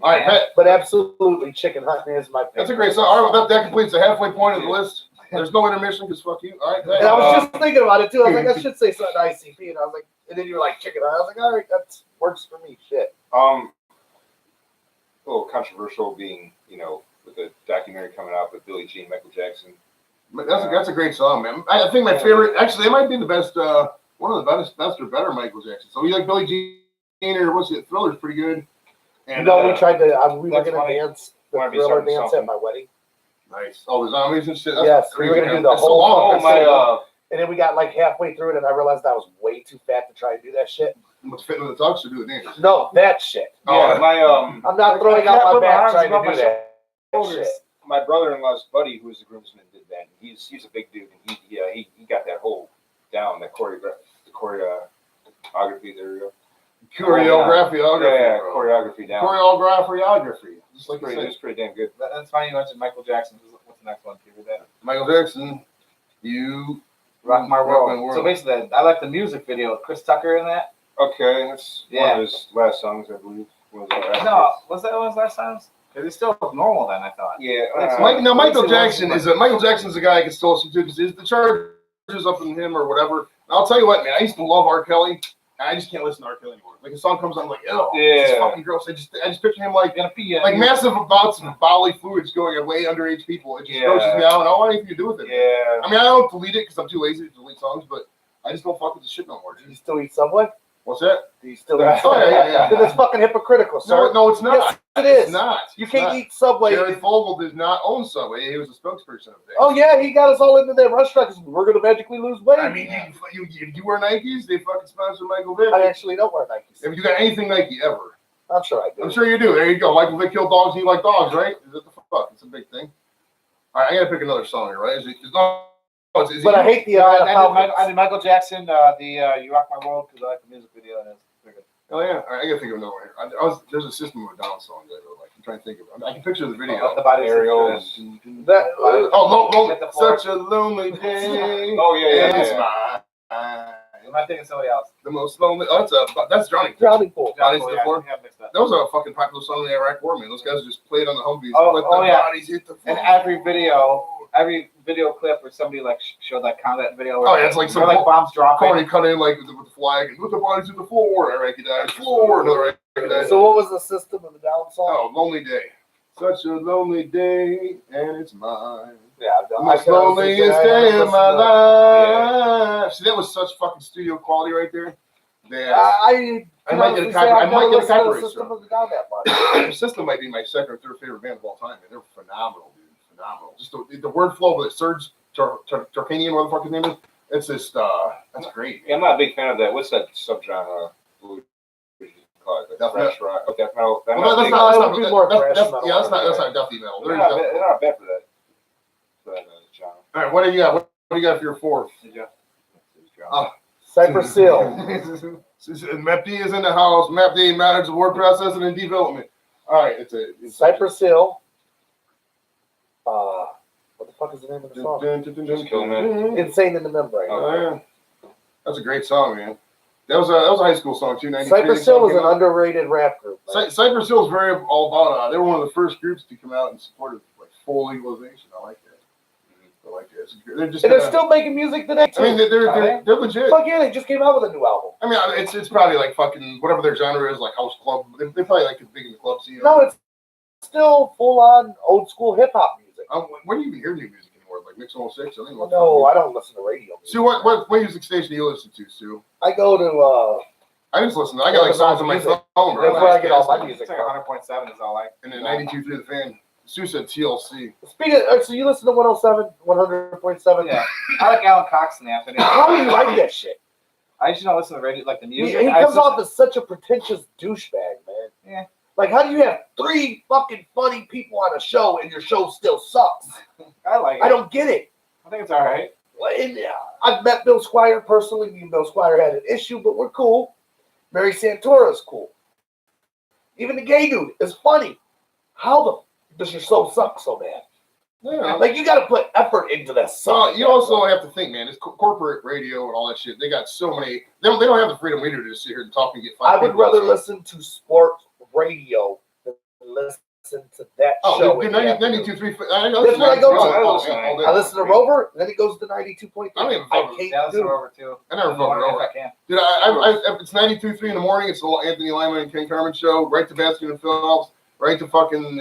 All right, Pat. but absolutely, chicken hunting is my pick. That's a great song. All right, well, that completes the halfway point of the list. There's no intermission because fuck you. All right, And I was just thinking about it too. I was like, I should say something ICP, and I was like, and then you were like, chicken hunting. I was like, all right, that works for me. Shit. A little controversial being, with the documentary coming out with Billie Jean, Michael Jackson. That's a great song, man. I think my favorite, actually, it might be the best, one of the best or better Michael Jackson. So you like Billie Jean or what's it? Thriller's pretty good. And we tried to. We were that's gonna funny. dance the Wanna be Thriller starting dance something. at my wedding, nice. Oh, the zombies and shit. Yes, we were crazy, gonna do man. the It's so whole- long. Oh my and then we got like halfway through it, and I realized I was way too fat to try and do that shit. What's fitting with the tux or do the dance? No, that shit. Yeah, my I'm not throwing I out can't my put my back arms trying to above do my that. shoulders. Shit. my brother-in-law's buddy, who was the groomsman, did that. He's a big dude, and he got that whole down, that choreography. There we go. Choreography, Yeah, choreography down. choreography. Just like Pretty, you it said. was pretty damn good. That's funny you mentioned Michael Jackson. What's the next one? Can you read that? Michael Jackson, you Rock My Rock World. My World. So basically, I like the music video. Chris Tucker in that. Okay, that's one Yeah. of his last songs, I believe. One of his last No, hits. was that one of his last times? Because he's still normal then, I thought. Yeah. Michael Jackson is Michael Jackson's a guy I can still listen to because the charges up in him or whatever. And I'll tell you what, man, I used to love R. Kelly. And I just can't listen to R. Kelly anymore. Like a song comes on, I'm like, ew, this is Yeah. fucking gross. I just picture him like You're gonna pee. like massive amounts of bodily fluids going at way underage people. It just Yeah. grosses me out. I don't want anything to do with it. Yeah. I mean, I don't delete it because I'm too lazy to delete songs, but I just don't fuck with the shit no more. Do you still eat Subway? What's that? Do you still eat Oh, Subway? yeah. Then it's fucking hypocritical, sir. No, it's not. Yes, it It's is. not. You It's can't not. eat Subway. Jared Fogle did not own Subway. He was a spokesperson of things. Oh yeah, he got us all into that restaurant because we're gonna magically lose weight. I mean, you wear Nikes? They fucking sponsor Michael Vick. I actually don't wear Nikes. If you got anything Nike ever, I'm sure I do. I'm sure you do. There you go. Michael Vick killed dogs. He like dogs, right? Is that the fuck? It's a big thing. All right, I gotta pick another song here, right? Is it But I hate the I did Michael Jackson, You Rock My World, because I like the music video and it's pretty good. Oh yeah. All right, I gotta think of another one here. There's a System of a Down song that I really like. I'm trying to think of. I can picture the video. The body Ariel. that. Oh, Get the floor. such a lonely day. Oh, yeah. And it's Am I thinking somebody else? the most lonely. Oh, that's Drowning. Drowning Pool. Bodies to the floor. Yeah, mixed up. That was a fucking popular song in the Iraq War, man. Those guys just played on the Humvees. Oh, Let oh, the yeah. bodies hit the floor. And every video clip where somebody like showed that combat video. Where, Oh, yeah, it's like some where, like bombs dropping. Corny cut in like with the flag and with the bodies to the floor. I recognize floor. Another recognize. So what was the System of the Down song? Oh, lonely day. Such a lonely day, and it's mine. Yeah, The most loneliest day of my life. See, that was such fucking studio quality right there. That I might get a honestly say copy. I I've might never get a listened to the copyright System strike. of the Down that much. System might be my second or third favorite band of all time, and they're phenomenal, dude. Phenomenal. Just the word flow of it. Serge Tarkanian, what the fuck his name is. It's just that's great. Yeah, I'm not a big fan of that. What's that subgenre? What would you call it? Death Thrash rock. Oh, death metal. I'm Well, not that's big- not. it That's would be not. more That's, thrash metal. yeah, that's not death metal. They're There's not, death- they're not bad for that. Genre. All right, what do you got? What do you got for your fourth? Cypress Hill. MapD is in the house. MapD manages word processing and development. All right, it's Cypress Hill. What the fuck is the name of the song? Just kill me. Insane in the Membrane. Oh yeah, that's a great song, man. That was a high school song too. 93. Cypress Hill was an underrated rap group. man. Cypress Hill is very all about. They were one of the first groups to come out and support like full legalization. I like that. I like that. They're just. And they're still making music today too. I mean, they're legit. Fuck yeah, they just came out with a new album. I mean, it's probably like fucking whatever their genre is, like house club. They probably like it big in the club scene. No, it's still full on old school hip hop music. When do you even hear new music anymore? Like Mix 106? I think. No, I don't listen to radio music. Sue, what music station do you listen to, Sue? I go to I just listen. I got like songs on my Music. phone, bro. That's where I get all my It's music like from. 100.7 is all I. And then 92 through the fan. Sue said TLC. Speaking of, so you listen to 107, 100.7? Yeah, I like Alan Cox in the afternoon. How do you like that shit? I usually don't listen to radio, like the He music. comes off as such a pretentious douchebag, man. Yeah. Like, how do you have 3 fucking funny people on a show and your show still sucks? I like it. I don't get it. I think it's all right. And, I've met Bill Squire personally. Me and Bill Squire had an issue, but we're cool. Mary Santora's cool. Even the gay dude is funny. How the does your show suck so bad? Yeah. Like, you got to put effort into that So song. you also have to think, man. It's corporate radio and all that shit. They got so many. They don't have the freedom we do to just sit here and talk and get. I would people rather on. listen to sports radio than listen to that show. Dude, in the 92.3. That's what I go to. I listen to Rover. Rover, then it goes to 92.3. I don't even I fuck with- hate Yeah, listen dude. to Rover too. I never fucking Rover. If I can. Dude, it's 92.3 in the morning. It's the Anthony Lyman and Ken Carmen show. Right to Baskin and Phillips. Right to fucking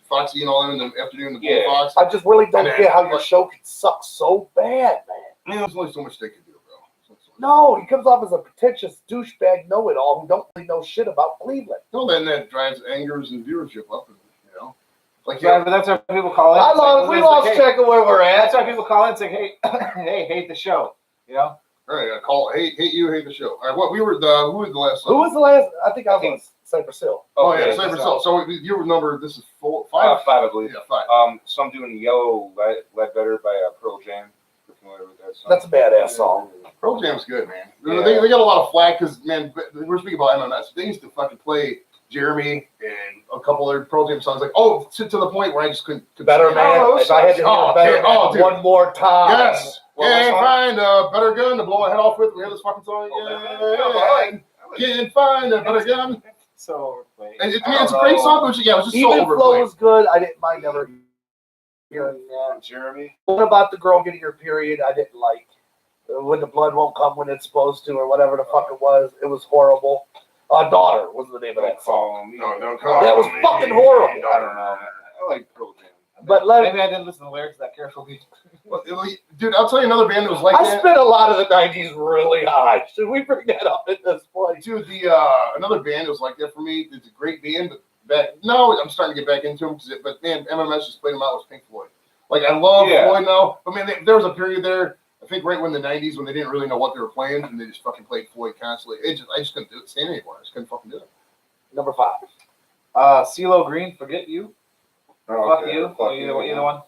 Foxy and all them in the afternoon. The Yeah. Fox. I just really don't And then- get how your show can suck so bad, man. I mean, there's only so much they can do, bro. No, he comes off as a pretentious douchebag know-it-all who don't really know shit about Cleveland. No, then that drives angers and viewership up. Like Yeah, but that's why people call in. I It's lost, like, we it's lost like, hey, track of where we're at. That's why people call in and say, "Hey, hey, hate the show." You know. All right, I call hate you, hate the show. All right, what we were who was the last? Who was the last? I think I was Cypress Hill. Oh yeah, Okay, Cypress so- Hill. So your number, this is 5. Five, I believe. Yeah, 5. So I'm doing Yellow Ledbetter by Pearl Jam. If you're familiar with that song. That's a badass song. Pearl Jam's good, man. Yeah. They got a lot of flack because, man, we're speaking about MMS. They used to fucking play Jeremy and a couple other Pearl Jam songs, like to the point where I just couldn't. Better Man. Oh, If I had to hear oh, Better dude, Man oh, dude. one more time. Yes. Well, Can't song? find a better gun to blow my head off with. We have this fucking song. Yeah. Can't find a better gun. So overplayed. And it's a great song, but it was just so Even Flow overplayed. was good. I didn't mind ever hearing that. Jeremy. What about the girl getting her period? I didn't like. When the blood won't come when it's supposed to, or whatever the fuck it was. It was horrible. Daughter was the name of that song. Call me. No, don't call That was me. fucking horrible. I don't know. I like Pearl Jam. But Maybe I didn't listen to the lyrics that carefully. Dude, I'll tell you another band that was like I that. spent a lot of the '90s really high. Should we bring that up at this point? Dude, another band that was like that for me. It's a great band, but I'm starting to get back into them. But man, MMS just played them out with Pink Floyd. Like I love Yeah. Floyd now, but man, there was a period there. I think right when the '90s when they didn't really know what they were playing and they just fucking played Floyd constantly. I just couldn't do it stand anymore. I just couldn't fucking do it. Number 5. CeeLo Green, Forget You. Oh, Fuck okay. you. Fuck Either one.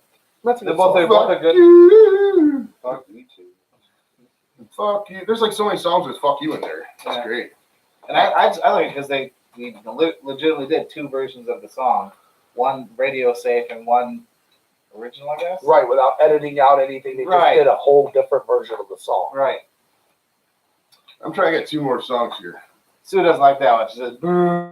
That's a They're good both, song. both are good. You. Fuck me too. Fuck you. There's like so many songs with "fuck you" in there. That's Yeah. great. And I like it because they legitimately did 2 versions of the song. One radio safe and one original, I guess. Right, without editing out anything, they just Right. did a whole different version of the song. Right. I'm trying to get 2 more songs here. Sue doesn't like that one. She says, boo.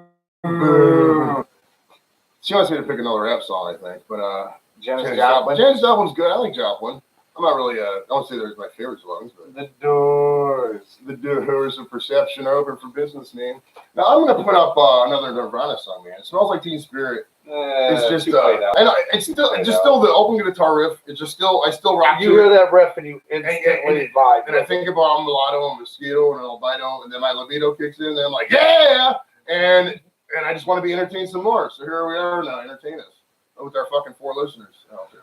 She wants me to pick another rap song, I think, but Janis Joplin. Janis Joplin's good. I like Joplin. I'm not really. I don't say they're my favorite songs, but The Doors. the doors of perception are open for business, man. Now I'm gonna put up another Nirvana song, man. It smells like Teen Spirit. It's just, too played out. I know it's still, still the open guitar riff. It's just still, I still rock You to hear it. that riff and you instantly vibe. And I think about mulatto and mosquito and albino, and then my libido kicks in, and I'm like, yeah, and I just want to be entertained some more. So here we are now, entertain us with our fucking 4 listeners out there.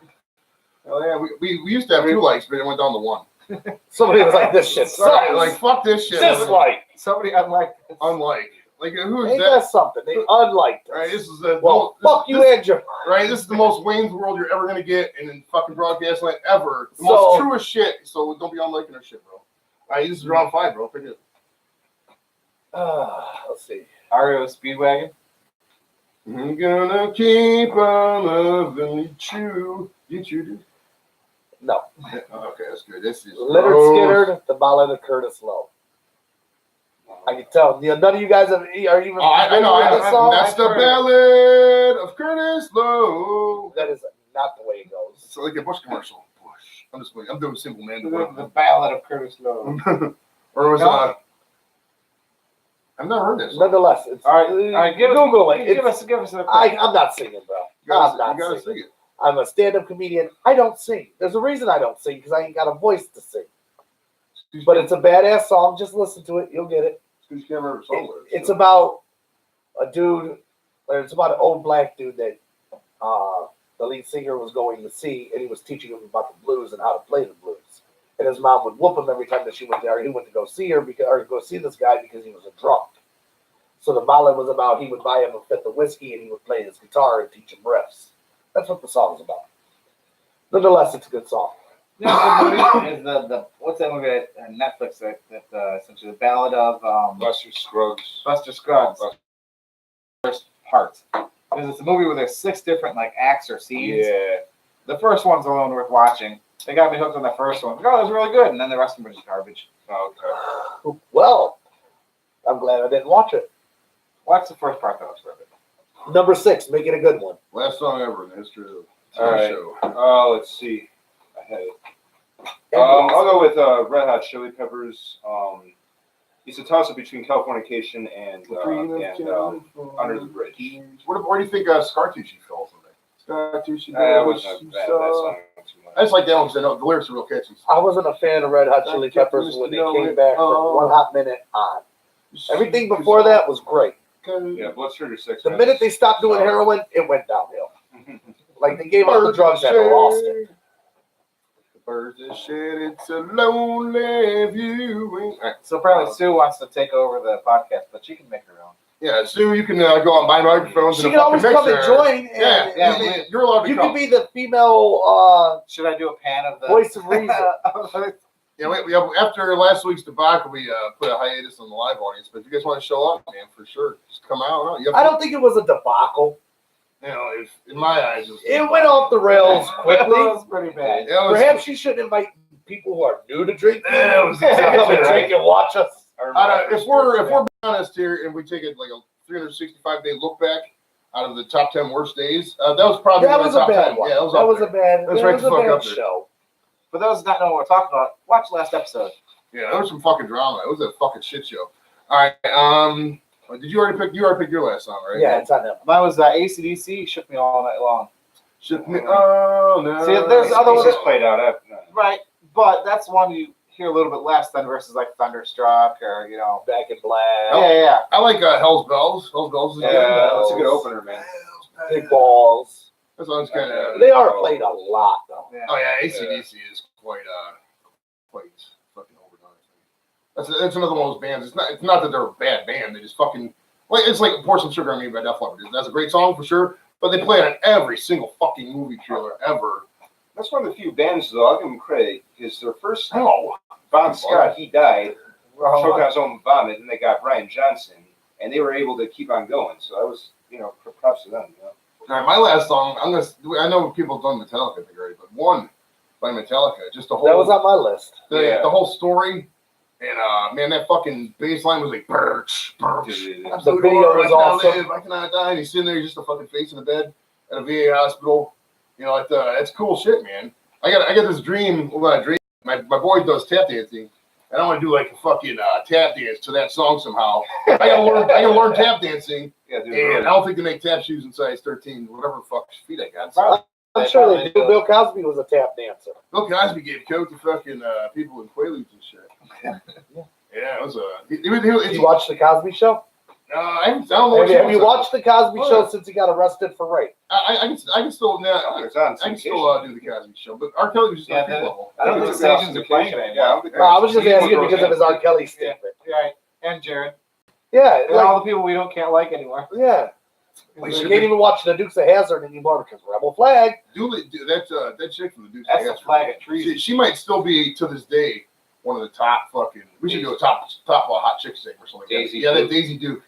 Oh yeah, we used to have 2 likes, but it went down to 1. Somebody was like, this shit Sorry, sucks. like fuck this shit. Dislike. Somebody unlike this. Unlike, like who is Ain't that? that something? They unliked Right, us. this is the Well, this- fuck you this- and your... Right, this is the most Wayne's World you're ever gonna get in fucking broadcast land ever. The So- most truest shit. So don't be unliking our shit, bro. All right, this is round 5, bro. Pick it. Let's see. REO Speedwagon. I'm gonna keep on loving you true. You true, dude. No. Oh, okay, that's good. This is Leonard Skinner, the ballad of Curtis Lowe. I can tell. None of you guys are even Oh, I know. familiar with this song. That's the ballad of Curtis Lowe. That is not the way it goes. It's like a Bush commercial. Bush. I'm just playing. I'm doing Simple Man. The Ballad of Curtis Lowe. Or was No. I've never heard this. Nonetheless, it's All right. Google it. Give It's- us a. I'm not singing, bro. You gotta, I'm not you gotta singing. sing it. I'm a stand-up comedian. I don't sing. There's a reason I don't sing because I ain't got a voice to sing. But it's a badass song. Just listen to it. You'll get it. You can't remember the song lyrics. It's about a dude, or it's about an old black dude that the lead singer was going to see, and he was teaching him about the blues and how to play the blues. And his mom would whoop him every time that she went there. He went to go see her or go see this guy because he was a drunk. So the ballad was about he would buy him a fifth of whiskey and he would play his guitar and teach him riffs. That's what the song's about. Nonetheless, it's a good song. You know, the movie is the what's that movie at Netflix that essentially the Ballad of Buster Scruggs. Buster Scruggs. First part. Because it's a movie where there's 6 different like acts or scenes. Yeah. The first one's the one worth watching. They got me hooked on the first one. Oh, that was really good, and then the rest of them were just garbage. Oh, okay. Well, I'm glad I didn't watch it. Watch the first part though. It's really good. Number 6, make it a good one. Last song ever in the history of the All right. show. Let's see. I had it. I'll go with Red Hot Chili Peppers. It's a toss-up between Californication and Under the Bridge. Where do you think Scartucci falls in there? Scartucci. I wasn't a fan of that song too much. I just like that one because I know the lyrics are real catchy. I wasn't a fan of Red Hot Chili Peppers when they came back from One Hot Minute on. Everything before that was great. Yeah, Blood Sugar Sex. The minute they stopped doing heroin, it went downhill. Like they gave up the drugs and lost it. The birds that shed, it's a lonely view. So apparently Sue wants to take over the podcast, but she can make her own. Yeah, Sue, you can go and buy microphones. She and can a always fucking come and mixer. join. And Yeah, you're allowed to you come. can be the female Should I do a pan of the voice of reason. Yeah, after last week's debacle, we put a hiatus on the live audience. But if you guys want to show up, man, for sure, just come out. I don't think it was a debacle. You know, in my eyes, It went off the rails That quickly. was pretty bad. It was, Perhaps you should invite people who are new to drinking. Yeah, it was to come exactly and right. drink and watch us. if we're being honest here, and we take it like a 365-day look back out of the top 10 worst days, that was probably That one of was the a top bad 10. one. Yeah, That was a bad. That's That right was the a fuck bad up there. show. For those that not know what we're talking about, watch last episode. Yeah, there was some fucking drama. It was a fucking shit show. All right. Did you already pick? You already picked your last song, right? Yeah, it's on them. Mine was AC/DC, Shook Me All Night Long. Shit me. Oh no. See, there's other This ones. is played out after. Right, but that's one you hear a little bit less than versus like Thunderstruck or, you know. Back in Black. Yeah. I like Hell's Bells. Hell's Bells is good. Yeah, that's a good opener, man. Big balls. That song's kind of. They are played a lot though. Yeah. Oh yeah, AC/DC is quite fucking overdone. That's another one of those bands. It's not that they're a bad band. They just fucking it's like Pour Some Sugar on Me by Def Leppard. That's a great song for sure. But they play it on every single fucking movie trailer ever. That's one of the few bands, though, I'll give them credit, because their first No. Bon Scott, he died, Well, choked on his own vomit, and they got Brian Johnson, and they were able to keep on going. So that was, props to them. All right, my last song. I know people have done Metallica, I think already, but one by Metallica. Just the whole. That was on my list. the whole story. And man, that fucking bass line was like birch. Yeah. The video was awesome. I cannot die. And he's sitting there, just a fucking face in the bed at a VA hospital. You know, it's cool shit, man. I got this dream. Well, not a dream. My boy does tap dancing, and I want to do like a fucking tap dance to that song somehow. I gotta learn tap dancing, Yeah, dude, and I don't think they make tap shoes in size 13, whatever the fuck feet I got. So, Probably. I'm sure they do. Bill Cosby was a tap dancer. Bill Cosby gave coke to fucking people in Quaaludes and shit. Yeah, it was Did you watch the Cosby Show? I don't know. Have you watched the Cosby Show since he got arrested for rape? I can still It's on I can still do the Cosby Show, but R. Kelly was just on Yeah, level. I don't think stations are playing it anymore. Yeah, I don't think No, I was just there's- asking because of his R. Kelly statement. Right. And Jared. Yeah, And all the people we can't like anymore. yeah. Like, You should can't they- even watch the Dukes of Hazzard anymore because Rebel Flag. That chick from the Dukes That's of a Hazzard, flag of treason. she might still be to this day one of the top fucking. We should do a top hot chick thing or something. Daisy Like that. Yeah, Duke. that Daisy Duke.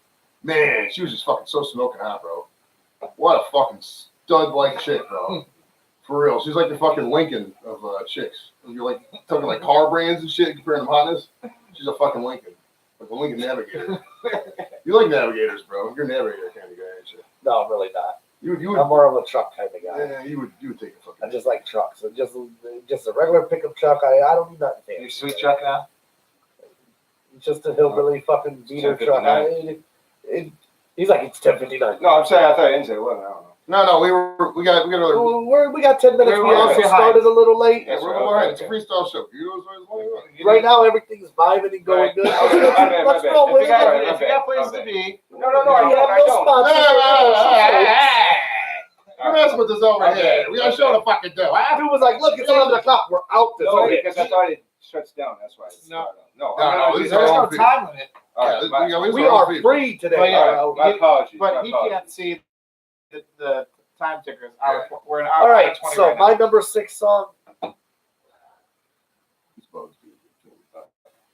Man, she was just fucking so smoking hot, bro. What a fucking stud like chick, bro. For real, she's like the fucking Lincoln of chicks. If you're like talking like car brands and shit, comparing them hotness, she's a fucking Lincoln, like a Lincoln Navigator. You like Navigators, bro? You're a Navigator kind of guy, ain't you? No, I'm really not. You I'm would, more of a truck kind of guy. yeah, you would take a fucking. I just like trucks. Just a regular pickup truck. I don't need nothing You fancy. sweet truck now? just a hillbilly fucking beater truck. 10:59. He's like, it's 10:59. No, I'm saying I thought I didn't say 11. I don't know. No, we got another. We got 10 minutes. We We're also behind. started a little late. Yeah, we're behind. It's a freestyle show. You know what I'm saying? Right now, everything's vibing and going Right. good. My bad, my Let's bad. roll If with you got- it. If you got places my to bad. be, No, We I have don't. no sponsors. We're messing with this overhead. We got a show to fucking do. Dude was like, look, it's 11 o'clock. We're out this No, way. because I thought it shuts down. That's why. No. No, No, I'm not this doing is that. there's our no own people. time limit. All Yeah, right, this- my- we got- We are free today. But yeah, all right, my apologies. But my he apologies. can't see the time tickers. We're an hour. All right, 20 so right my now. number 6 song,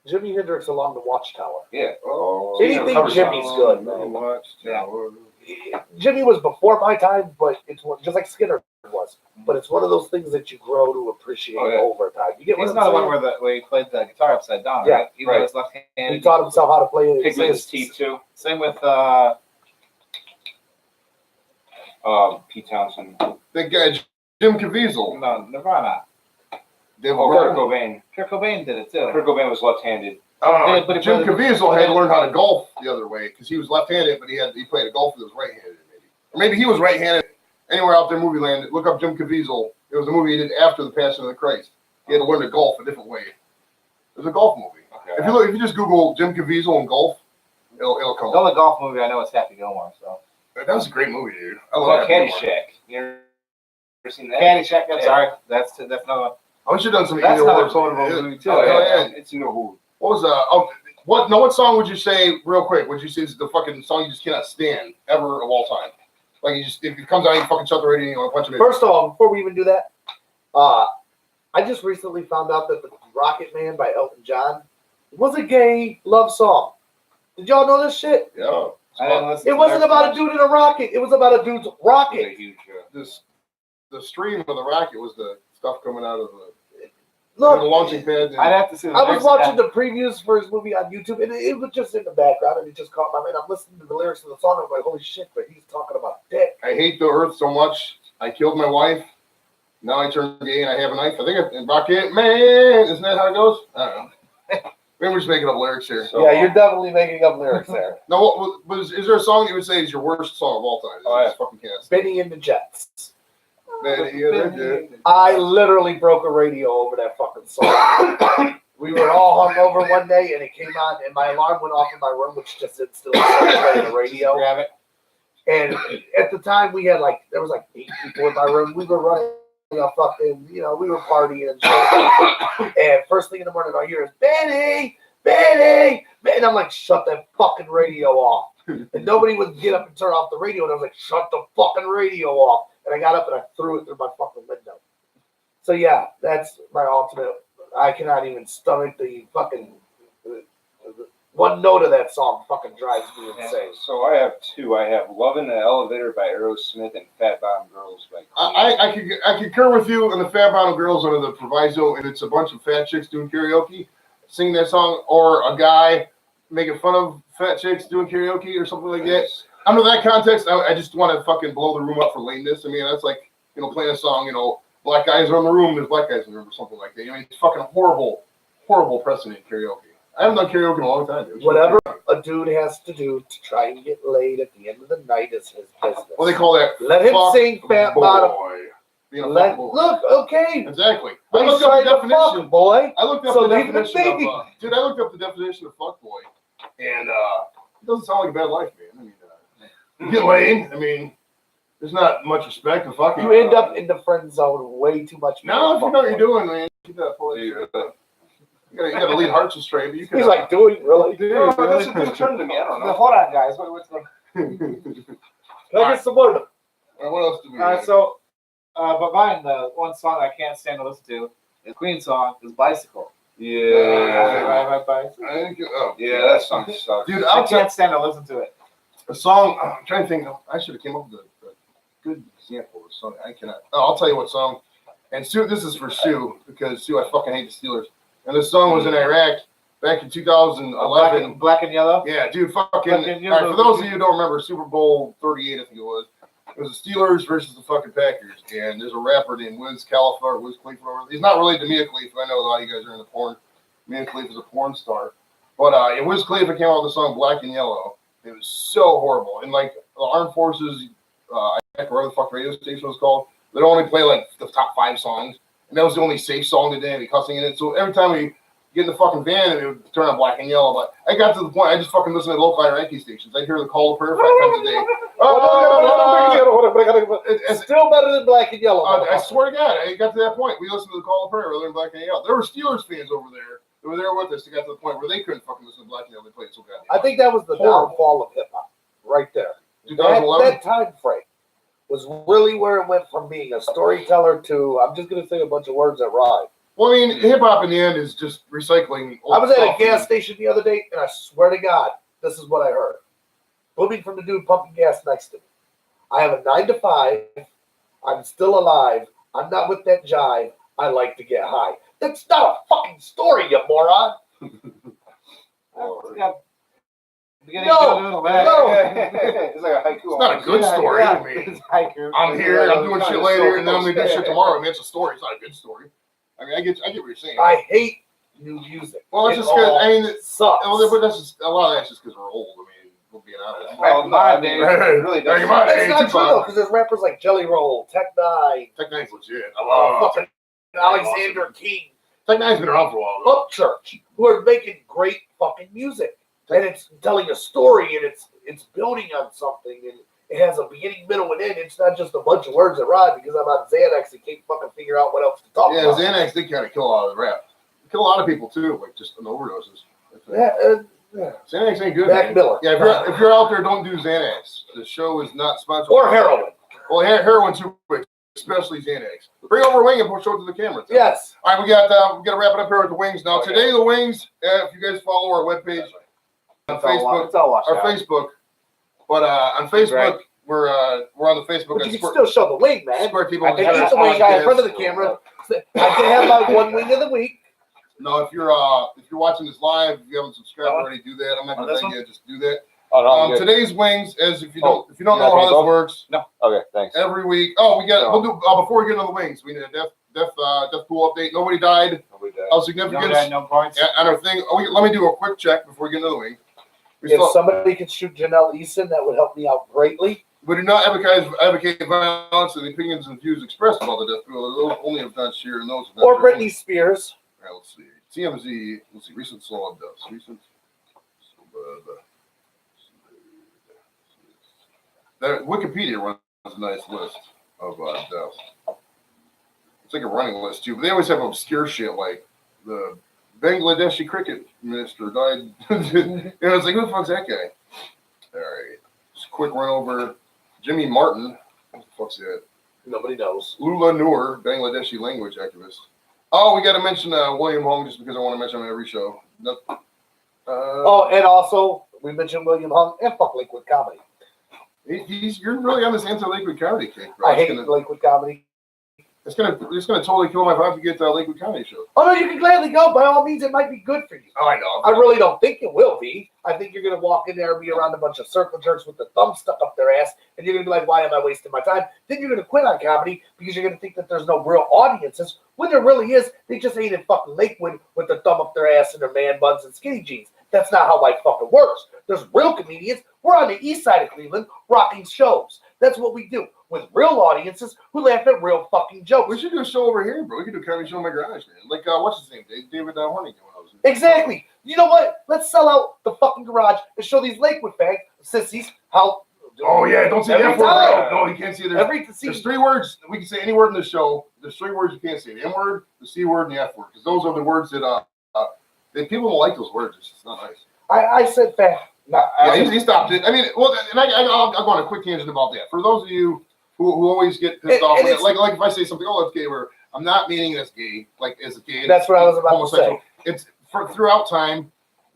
Jimi Hendrix Along the Watchtower. Yeah. Oh, Anything cover Jimmy's song. good, man. Yeah. Jimmy was before my time, but it's just like Skinner was. But it's one of those things that you grow to appreciate Oh, yeah. over time. You get what He's I'm another saying? one where he played the guitar upside down. Yeah, Right? Even right. though his left hand. He taught himself how to play it. Pig with his teeth too. Same with Pete Townsend. The guy, Jim Caviezel. no Nirvana. Devil Oh, Gordon. Kurt Cobain. Kurt Cobain did it too. Kurt Cobain was left-handed. But he Jim played- Caviezel had to learn how to golf the other way because he was left-handed, but he played a golf that was right-handed. Maybe, or maybe he was right-handed. Anywhere out there, movie land, look up Jim Caviezel. It was a movie he did after the Passion of the Christ. He had to learn to golf a different way. It was a golf movie. Okay. If you just Google Jim Caviezel and golf, it'll come The up. only golf movie I know is Happy Gilmore. So That was a great movie, dude. I What love about that movie. Caddyshack? You ever seen that? Caddyshack. I'm Yeah. sorry. That's another. I wish you'd done some That's Ian another Awards. quotable Yeah. movie too. Oh, yeah. It's no who. What was what song would you say real quick? Would you say is the fucking song you just cannot stand ever of all time? Like you just if it comes out, you fucking shut the radio and you want to punch him in. First of all, before we even do that, I just recently found out that the Rocket Man by Elton John was a gay love song. Did y'all know this shit? Yeah. I didn't listen It to wasn't that about a much. dude in a rocket. It was about a dude's It was a rocket. huge. The stream of the rocket was the stuff coming out of the Look, launching pad. I'd have to see. I was watching the previews for his movie on YouTube, and it was just in the background, and it just caught my mind. I'm listening to the lyrics of the song, and I'm like, holy shit, but he's talking about dick. I hate the earth so much. I killed my wife. Now I turn gay and I have a knife. I think in Rocket Man, isn't that how it goes? I don't know. Maybe we're just making up lyrics here. So, Yeah, you're definitely making up lyrics there. No, is there a song that you would say is your worst song of all time? Oh, yeah. Fucking cast. Benny and the Jets. Yeah. I literally broke a radio over that fucking song. We were all hungover one day, and it came on, and my alarm went off in my room, which just instantly started playing the radio. Grab it. And at the time, there was 8 people in my room. We were running a fucking, we were partying and shit. And first thing in the morning, I hear is, Benny, Benny, Benny. And I'm like, shut that fucking radio off. And nobody would get up and turn off the radio. And I was like, shut the fucking radio off. And I got up and I threw it through my fucking window. So yeah, that's my ultimate. I cannot even stomach the fucking one note of that song. Fucking drives me insane. So I have two. I have "Love in the Elevator" by Aerosmith and "Fat Bottom Girls" by. I concur with you on the Fat Bottom Girls under the proviso, and it's a bunch of fat chicks doing karaoke, singing that song, or a guy making fun of fat chicks doing karaoke or something like that. Under that context, I just want to fucking blow the room up for lameness. I mean, that's like, playing a song, black guys are in the room, there's black guys in the room or something like that. It's fucking horrible precedent karaoke. I haven't done karaoke in a long time, dude. Whatever a dude has to do to try and get laid at the end of the night is his business. What do they call that? Let him Fuck sing Fat boy. Bottom. Being a Let, fuck boy. look, okay. Exactly. I But he's looked up trying the to definition. fuck, boy. I looked up So the leave him definition be. of dude. I looked up the definition of fuckboy, and it doesn't sound like a bad life, man. I mean, you get laid. I mean, there's not much respect to fucking. You end up in the friend zone way too much. No, if you know what you're doing, man, you gotta pull that shit. You gotta lead hearts astray, but you can. He's like, dude, really? dude, No, that's a good term to me. I don't know. Hold on, guys. What's going? Can I get some more? What else do we? have? But mine, the one song I can't stand to listen to, the Queen song, is "Bicycle." Yeah. Ride my bicycle. I think, oh, Yeah, that song sucks. dude, I I'll tell can't stand to listen to it. a song. I'm trying to think. I should have came up with a good example of a song. I cannot. Oh, I'll tell you what song. And Sue, this is for Sue because Sue, I fucking hate the Steelers. And this song was in Iraq back in 2011. Black and yellow. Yeah, dude, fucking. Black and All right, yellow. for those of you who don't remember, Super Bowl 38, I think it was. It was the Steelers versus the fucking Packers. And there's a rapper named Wiz Khalifa or Wiz Khalifa. He's not related to Mia Khalifa. I know a lot of you guys are into porn. Mia Khalifa is a porn star. But it was Khalifa came out with the song Black and Yellow. It was so horrible. And like the armed forces, I forget what the fuck radio station was called. They'd only play like the top 5 songs. And that was the only safe song that didn't have any cussing in it. So every time we get in the fucking van, it would turn on Black and Yellow. But I got to the point, I just fucking listened to local Iraqi stations. I'd hear the call to prayer 5 times a day. It's still better than Black and Yellow. I swear to God, I got to that point. We listened to the call to prayer rather than Black and Yellow. There were Steelers fans over there. They were there with us. They got to the point where they couldn't fucking listen to Black and Yellow. They played so goddamn. I think that was the downfall of hip hop, right there. 2011. That time frame was really where it went from being a storyteller to I'm just gonna say a bunch of words that rhyme. Well, I mean, hip hop in the end is just recycling. I was at a gas station the other day, and I swear to God, this is what I heard. Booming from the dude pumping gas next to me. I have a 9 to 5. I'm still alive. I'm not with that jive. I like to get high. That's not a fucking story, you moron. No. It's like a haiku. It's not a good story. Yeah, I mean, it's haiku. I'm here. I'm doing shit later, and then I'm gonna do Yeah. shit tomorrow. I mean, it's a story. It's not a good story. I mean, I get what you're saying. I hate new music. Well, it's It just because all I mean, sucks. but that's just a lot of that's just because we're old. I mean, we're being honest. Well, no, I mean, it really Back in does. my day, That's not true Tupac. though, because there's rappers like Jelly Roll, Tech Nine, Tech Nine's legit. I love fucking Alexander King, Tech Nine's been around for a while. Though. Upchurch, who are making great fucking music, and it's telling a story, and it's building on something, and it has a beginning, middle, and end. It's not just a bunch of words that rhyme because I'm on Xanax and can't fucking figure out what else to talk Yeah, about. Xanax did kind of kill a lot of the rap. Kill a lot of people too, like just on overdoses. Yeah, Xanax ain't good. Mac man. Miller. Yeah, if you're out there, don't do Xanax. The show is not sponsored. or heroin. Well, heroin too, especially Xanax. Bring over a wing and we'll show it to the camera. Yes. All right, we got to wrap it up here with the wings now. Okay. Today, the wings. If you guys follow our webpage on Facebook, It's all washed our out. Facebook, but on Facebook we're on the Facebook. But at you can still show the wing, man. Square People. I can eat the wing guy in front of the camera. I can have my one wing of the week. No, if you're watching this live, if you haven't subscribed already, do that. I'm not On gonna this tell you, just do that. Oh, no, I'm good. Today's wings, as if you Oh, don't know you guys how this go? works, Okay, thanks. every week. Oh, we'll do before we get into the wings. We need a death pool update. Nobody died of significance. No points. On our thing. Let me do a quick check before we get into the wing. If somebody could shoot Janelle Eason, that would help me out greatly. We do not advocate violence and the opinions and views expressed about the death penalty. Those only have not shared and those. Or Britney Spears. All right, let's see. TMZ. Let's see. Recent slow deaths. That Wikipedia runs a nice list of deaths. It's like a running list too, but they always have obscure shit like the Bangladeshi cricket minister died. It's like, who the fuck's that guy? All right, just a quick run over. Jimmy Martin. What the fuck's that? Nobody knows. Lula Noor, Bangladeshi language activist. Oh, we got to mention William Hung just because I want to mention him on every show. Oh, and also we mentioned William Hung and fuck Liquid Comedy. You're really on this anti-Lakewood comedy kick, bro. I hate Liquid Comedy. It's gonna totally kill my vibe to get to Lakewood Comedy Show. Oh no, you can gladly go. By all means, it might be good for you. Oh, I know. I really don't think it will be. I think you're gonna walk in there and be around a bunch of circle jerks with the thumb stuck up their ass, and you're gonna be like, "Why am I wasting my time?" Then you're gonna quit on comedy because you're gonna think that there's no real audiences. When there really is, they just ain't in fucking Lakewood with their thumb up their ass and their man buns and skinny jeans. That's not how life fucking works. There's real comedians. We're on the east side of Cleveland rocking shows. That's what we do with real audiences who laugh at real fucking jokes. We should do a show over here, bro. We could do a comedy show in my garage, man. Like, what's his name? David Horning. Exactly. You know what? Let's sell out the fucking garage and show these Lakewood fags, sissies, how. Oh, yeah. Don't say Every that word. time. No, you can't say that. There's 3 words. We can say any word in the show. There's 3 words you can't say. The M word, the C word, and the F word. Because those are the words that people don't like those words. It's just not nice. I said fag. Yeah, he stopped it. I mean, well, and I'll go on a quick tangent about that. For those of you who always get pissed off with it, like if I say something, oh, that's gay, or I'm not meaning that's gay, like as a gay. That's what I was about to say. It's throughout time,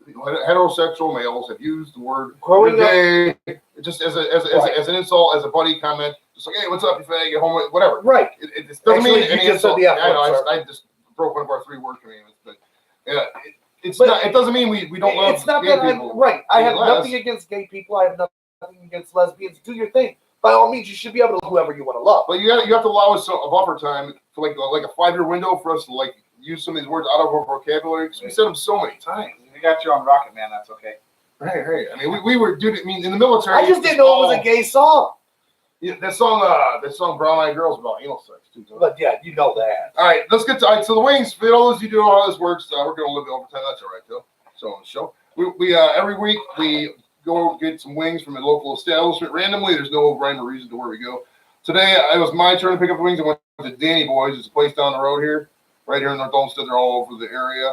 heterosexual males have used the word Growing gay just as an insult, as a buddy comment, just like, hey, what's up, you fag, you homo, whatever. Right. It doesn't Actually, mean you any just said insult. the F I know, word, I just broke one of our 3 word commandments, but yeah. It doesn't mean we don't love It's not gay that people. I'm right. I have Unless- nothing against gay people. I have nothing against lesbians. Do your thing. By all means, you should be able to love whoever you want to love. But you have to allow us a buffer time for like a 5-year window for us to like use some of these words out of our vocabulary because we said them so many times. you got your own Rocket Man, that's okay. Hey. I mean, we were, dude. I mean, in the military. I just didn't know it was a gay song. Yeah, that song "Brown Eyed Girls" about anal sex too. But yeah, you know that. All right, let's get to. All right, so the wings. For all those you do how this works, we're going to live over time. That's all right, though. So on the show, we every week we go get some wings from a local establishment randomly. There's no rhyme or reason to where we go. Today it was my turn to pick up the wings. I went to Danny Boys. It's a place down the road here, right here in North Olmsted. They're all over the area.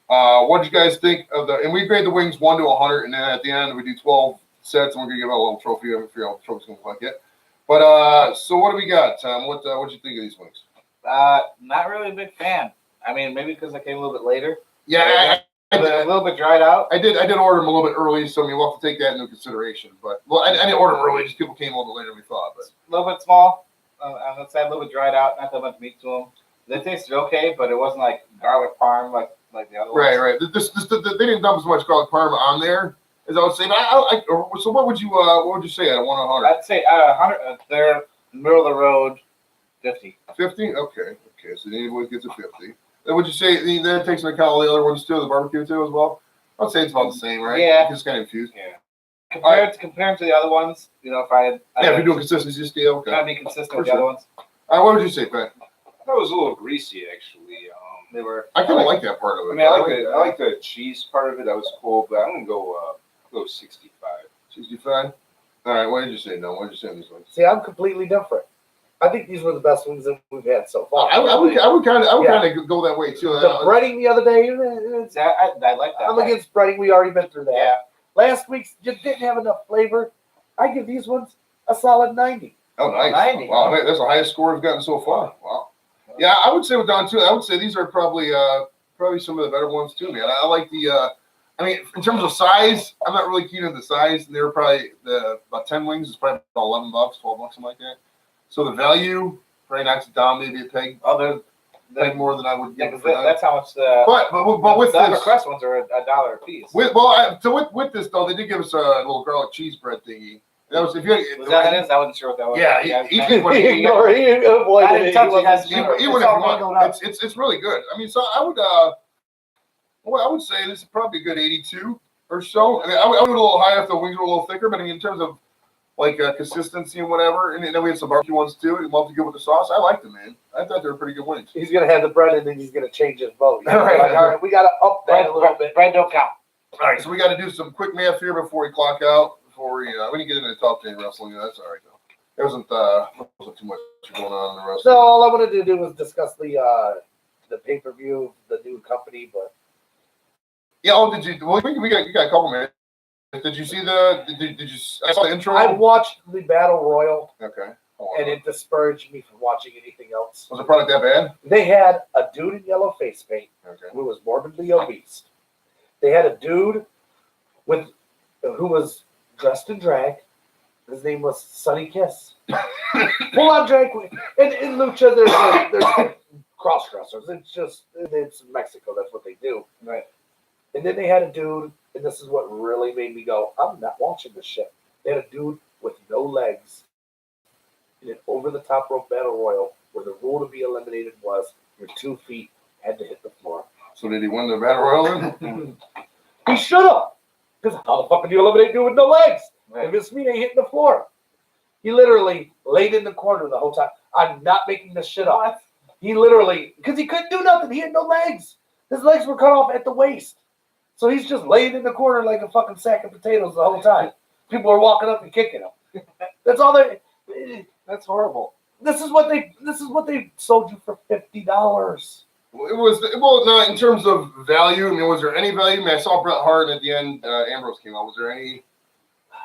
What did you guys think of the? And we grade the wings 1 to 100, and then at the end we do 12 sets, and we're gonna give out a little trophy. I haven't figured out what the trophy's gonna look like yet. But so what do we got, Tom? What did you think of these wings? Not really a big fan. I mean, maybe because I came a little bit later. Yeah, A little bit dried out. I did order them a little bit early, so we'll have to take that into consideration. But I didn't order them early; just people came a little bit later than we thought. But A little bit small. On the side, a little bit dried out. Not that much meat to them. They tasted okay, but it wasn't like garlic parm like the other ones. right. They didn't dump as much garlic parm on there as I would say. But so what would you say at 1 to 100? I'd say out of 100, they're middle of the road, 50. 50? Okay. So the Boys gets a 50. Then would you say that takes into account all the other ones too, the barbecue too as well? I'd say it's about the same, right? Yeah. It's kind of infused. Yeah. Compared to the other ones, you know, if I If you're doing consistency scale, okay. try to be consistent For with the sure. other ones. All right, what would you say, Pat? I thought it was a little greasy, actually. They were. I kind of like that part of it. I mean, I like the cheese part of it. That was cool, but I'm gonna go 65. 65. All right, what did you say? No, what did you say on these ones? See, I'm completely different. I think these were the best wings that we've had so far. I would kind of Yeah. go that way too. The breading the other day, I like that. I'm against breading. We already been through that. Yeah. Last week's just didn't have enough flavor. I give these ones a solid 90. Oh, nice. 90. Wow, man, that's the highest score we've gotten so far. Wow. Yeah, I would say with Don too. I would say these are probably some of the better ones too, man. I like the. I mean, in terms of size, I'm not really keen on the size. And they were probably about 10 wings is probably about $11, $12, something like that. So the value probably knocks it down maybe a peg more than I would give it for that. That's how much the. But with the this, request ones are $1 a piece. with this though, they did give us a little garlic cheese bread thingy. That was if you. Was that it is? I wasn't sure what that was. Yeah, He avoided I didn't it. touch He it. wasn't Even sure. if you It's all want, going up. it's really good. I mean, so I would say this is probably a good 82 or so. I mean, I would do a little higher if the wings were a little thicker, but in terms of like consistency and whatever, and then we had some barbecue ones too. And love to go with the sauce. I liked them, man. I thought they were pretty good wings. He's gonna have the bread and then he's gonna change his vote. All right. Like, all right, we gotta up that a little bit. Bread don't count. All right, so we got to do some quick math here before we clock out. Before we didn't get into the top 10 wrestling. That's all right though. There wasn't too much going on in the wrestling. No, all I wanted to do was discuss the pay-per-view, the new company, but Yeah. Oh, did you? Well, you got a couple minutes. Did you see Did you? I saw the intro. I watched the Battle Royal Okay. and it discouraged me from watching anything else. Was the product that bad? They had a dude in yellow face paint Okay. who was morbidly obese. They had a dude who was dressed in drag. His name was Sunny Kiss. Full on drag queen. And in Lucha, there's cross dressers. It's Mexico. That's what they do. Right. And then they had a dude, and this is what really made me go, I'm not watching this shit. They had a dude with no legs in an over-the-top rope battle royal where the rule to be eliminated was your 2 feet had to hit the floor. So did he win the battle royal then? He should have. Because how the fuck can you eliminate a dude with no legs? Right. If his feet ain't hitting the floor. He literally laid in the corner the whole time. I'm not making this shit up. He literally, because he couldn't do nothing. He had no legs. His legs were cut off at the waist. So he's just laying in the corner like a fucking sack of potatoes the whole time. People are walking up and kicking him. That's all they. That's horrible. This is what they sold you for $50. It was no, in terms of value. I mean, was there any value? I mean, I saw Bret Hart and at the end. Ambrose came out. Was there any?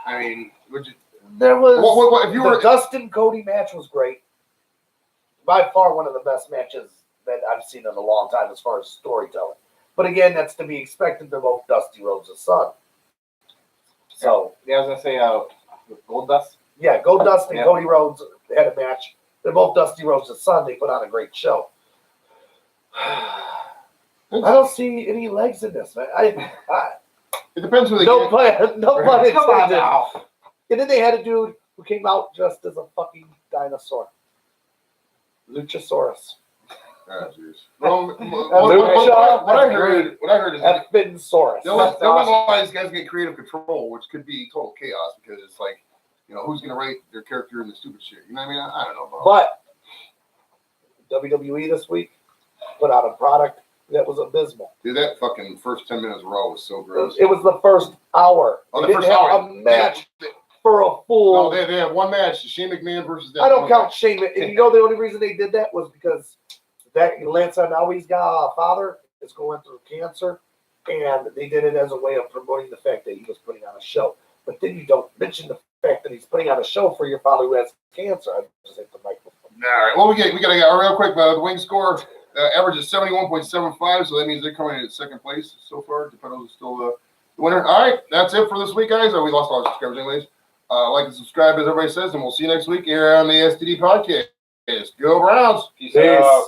I mean, would you? There was What if you the were? Dustin Cody match was great. By far one of the best matches that I've seen in a long time as far as storytelling. But again, that's to be expected. They're both Dusty Rhodes' son. So Yeah, I was gonna say Gold Dust. yeah, Gold Dust and Yeah. Cody Rhodes had a match. They're both Dusty Rhodes' son. They put on a great show. I don't see any legs in this, man. It depends who they No get. pun, no pun Come on intended. now. And then they had a dude who came out dressed as a fucking dinosaur. Luchasaurus. Oh, jeez. Well, Luke Shaw, what I that's heard, is Effin Soros. they'll let all these guys get creative control, which could be total chaos because it's like, who's gonna write their character in the stupid shit? You know what I mean? I don't know. Bro. But WWE this week put out a product that was abysmal. Dude, that fucking first 10 minutes of Raw was so gross. It was the first hour. Oh, They the didn't first have hour. a match for a full. No, they have one match: Shane McMahon versus. That I don't one count guy. Shane. And you know the only reason they did that was because that Lance Arnaud's father is going through cancer, and they did it as a way of promoting the fact that he was putting on a show. But then you don't mention the fact that he's putting on a show for your father who has cancer. I just hit the microphone. All right. Well, we gotta get real quick. The wing score average is 71.75, so that means they're coming in at second place so far. DePettos is still the winner. All right, that's it for this week, guys. We lost all our subscribers anyways. Like and subscribe, as everybody says, and we'll see you next week here on the STD podcast. Go Browns. Peace out.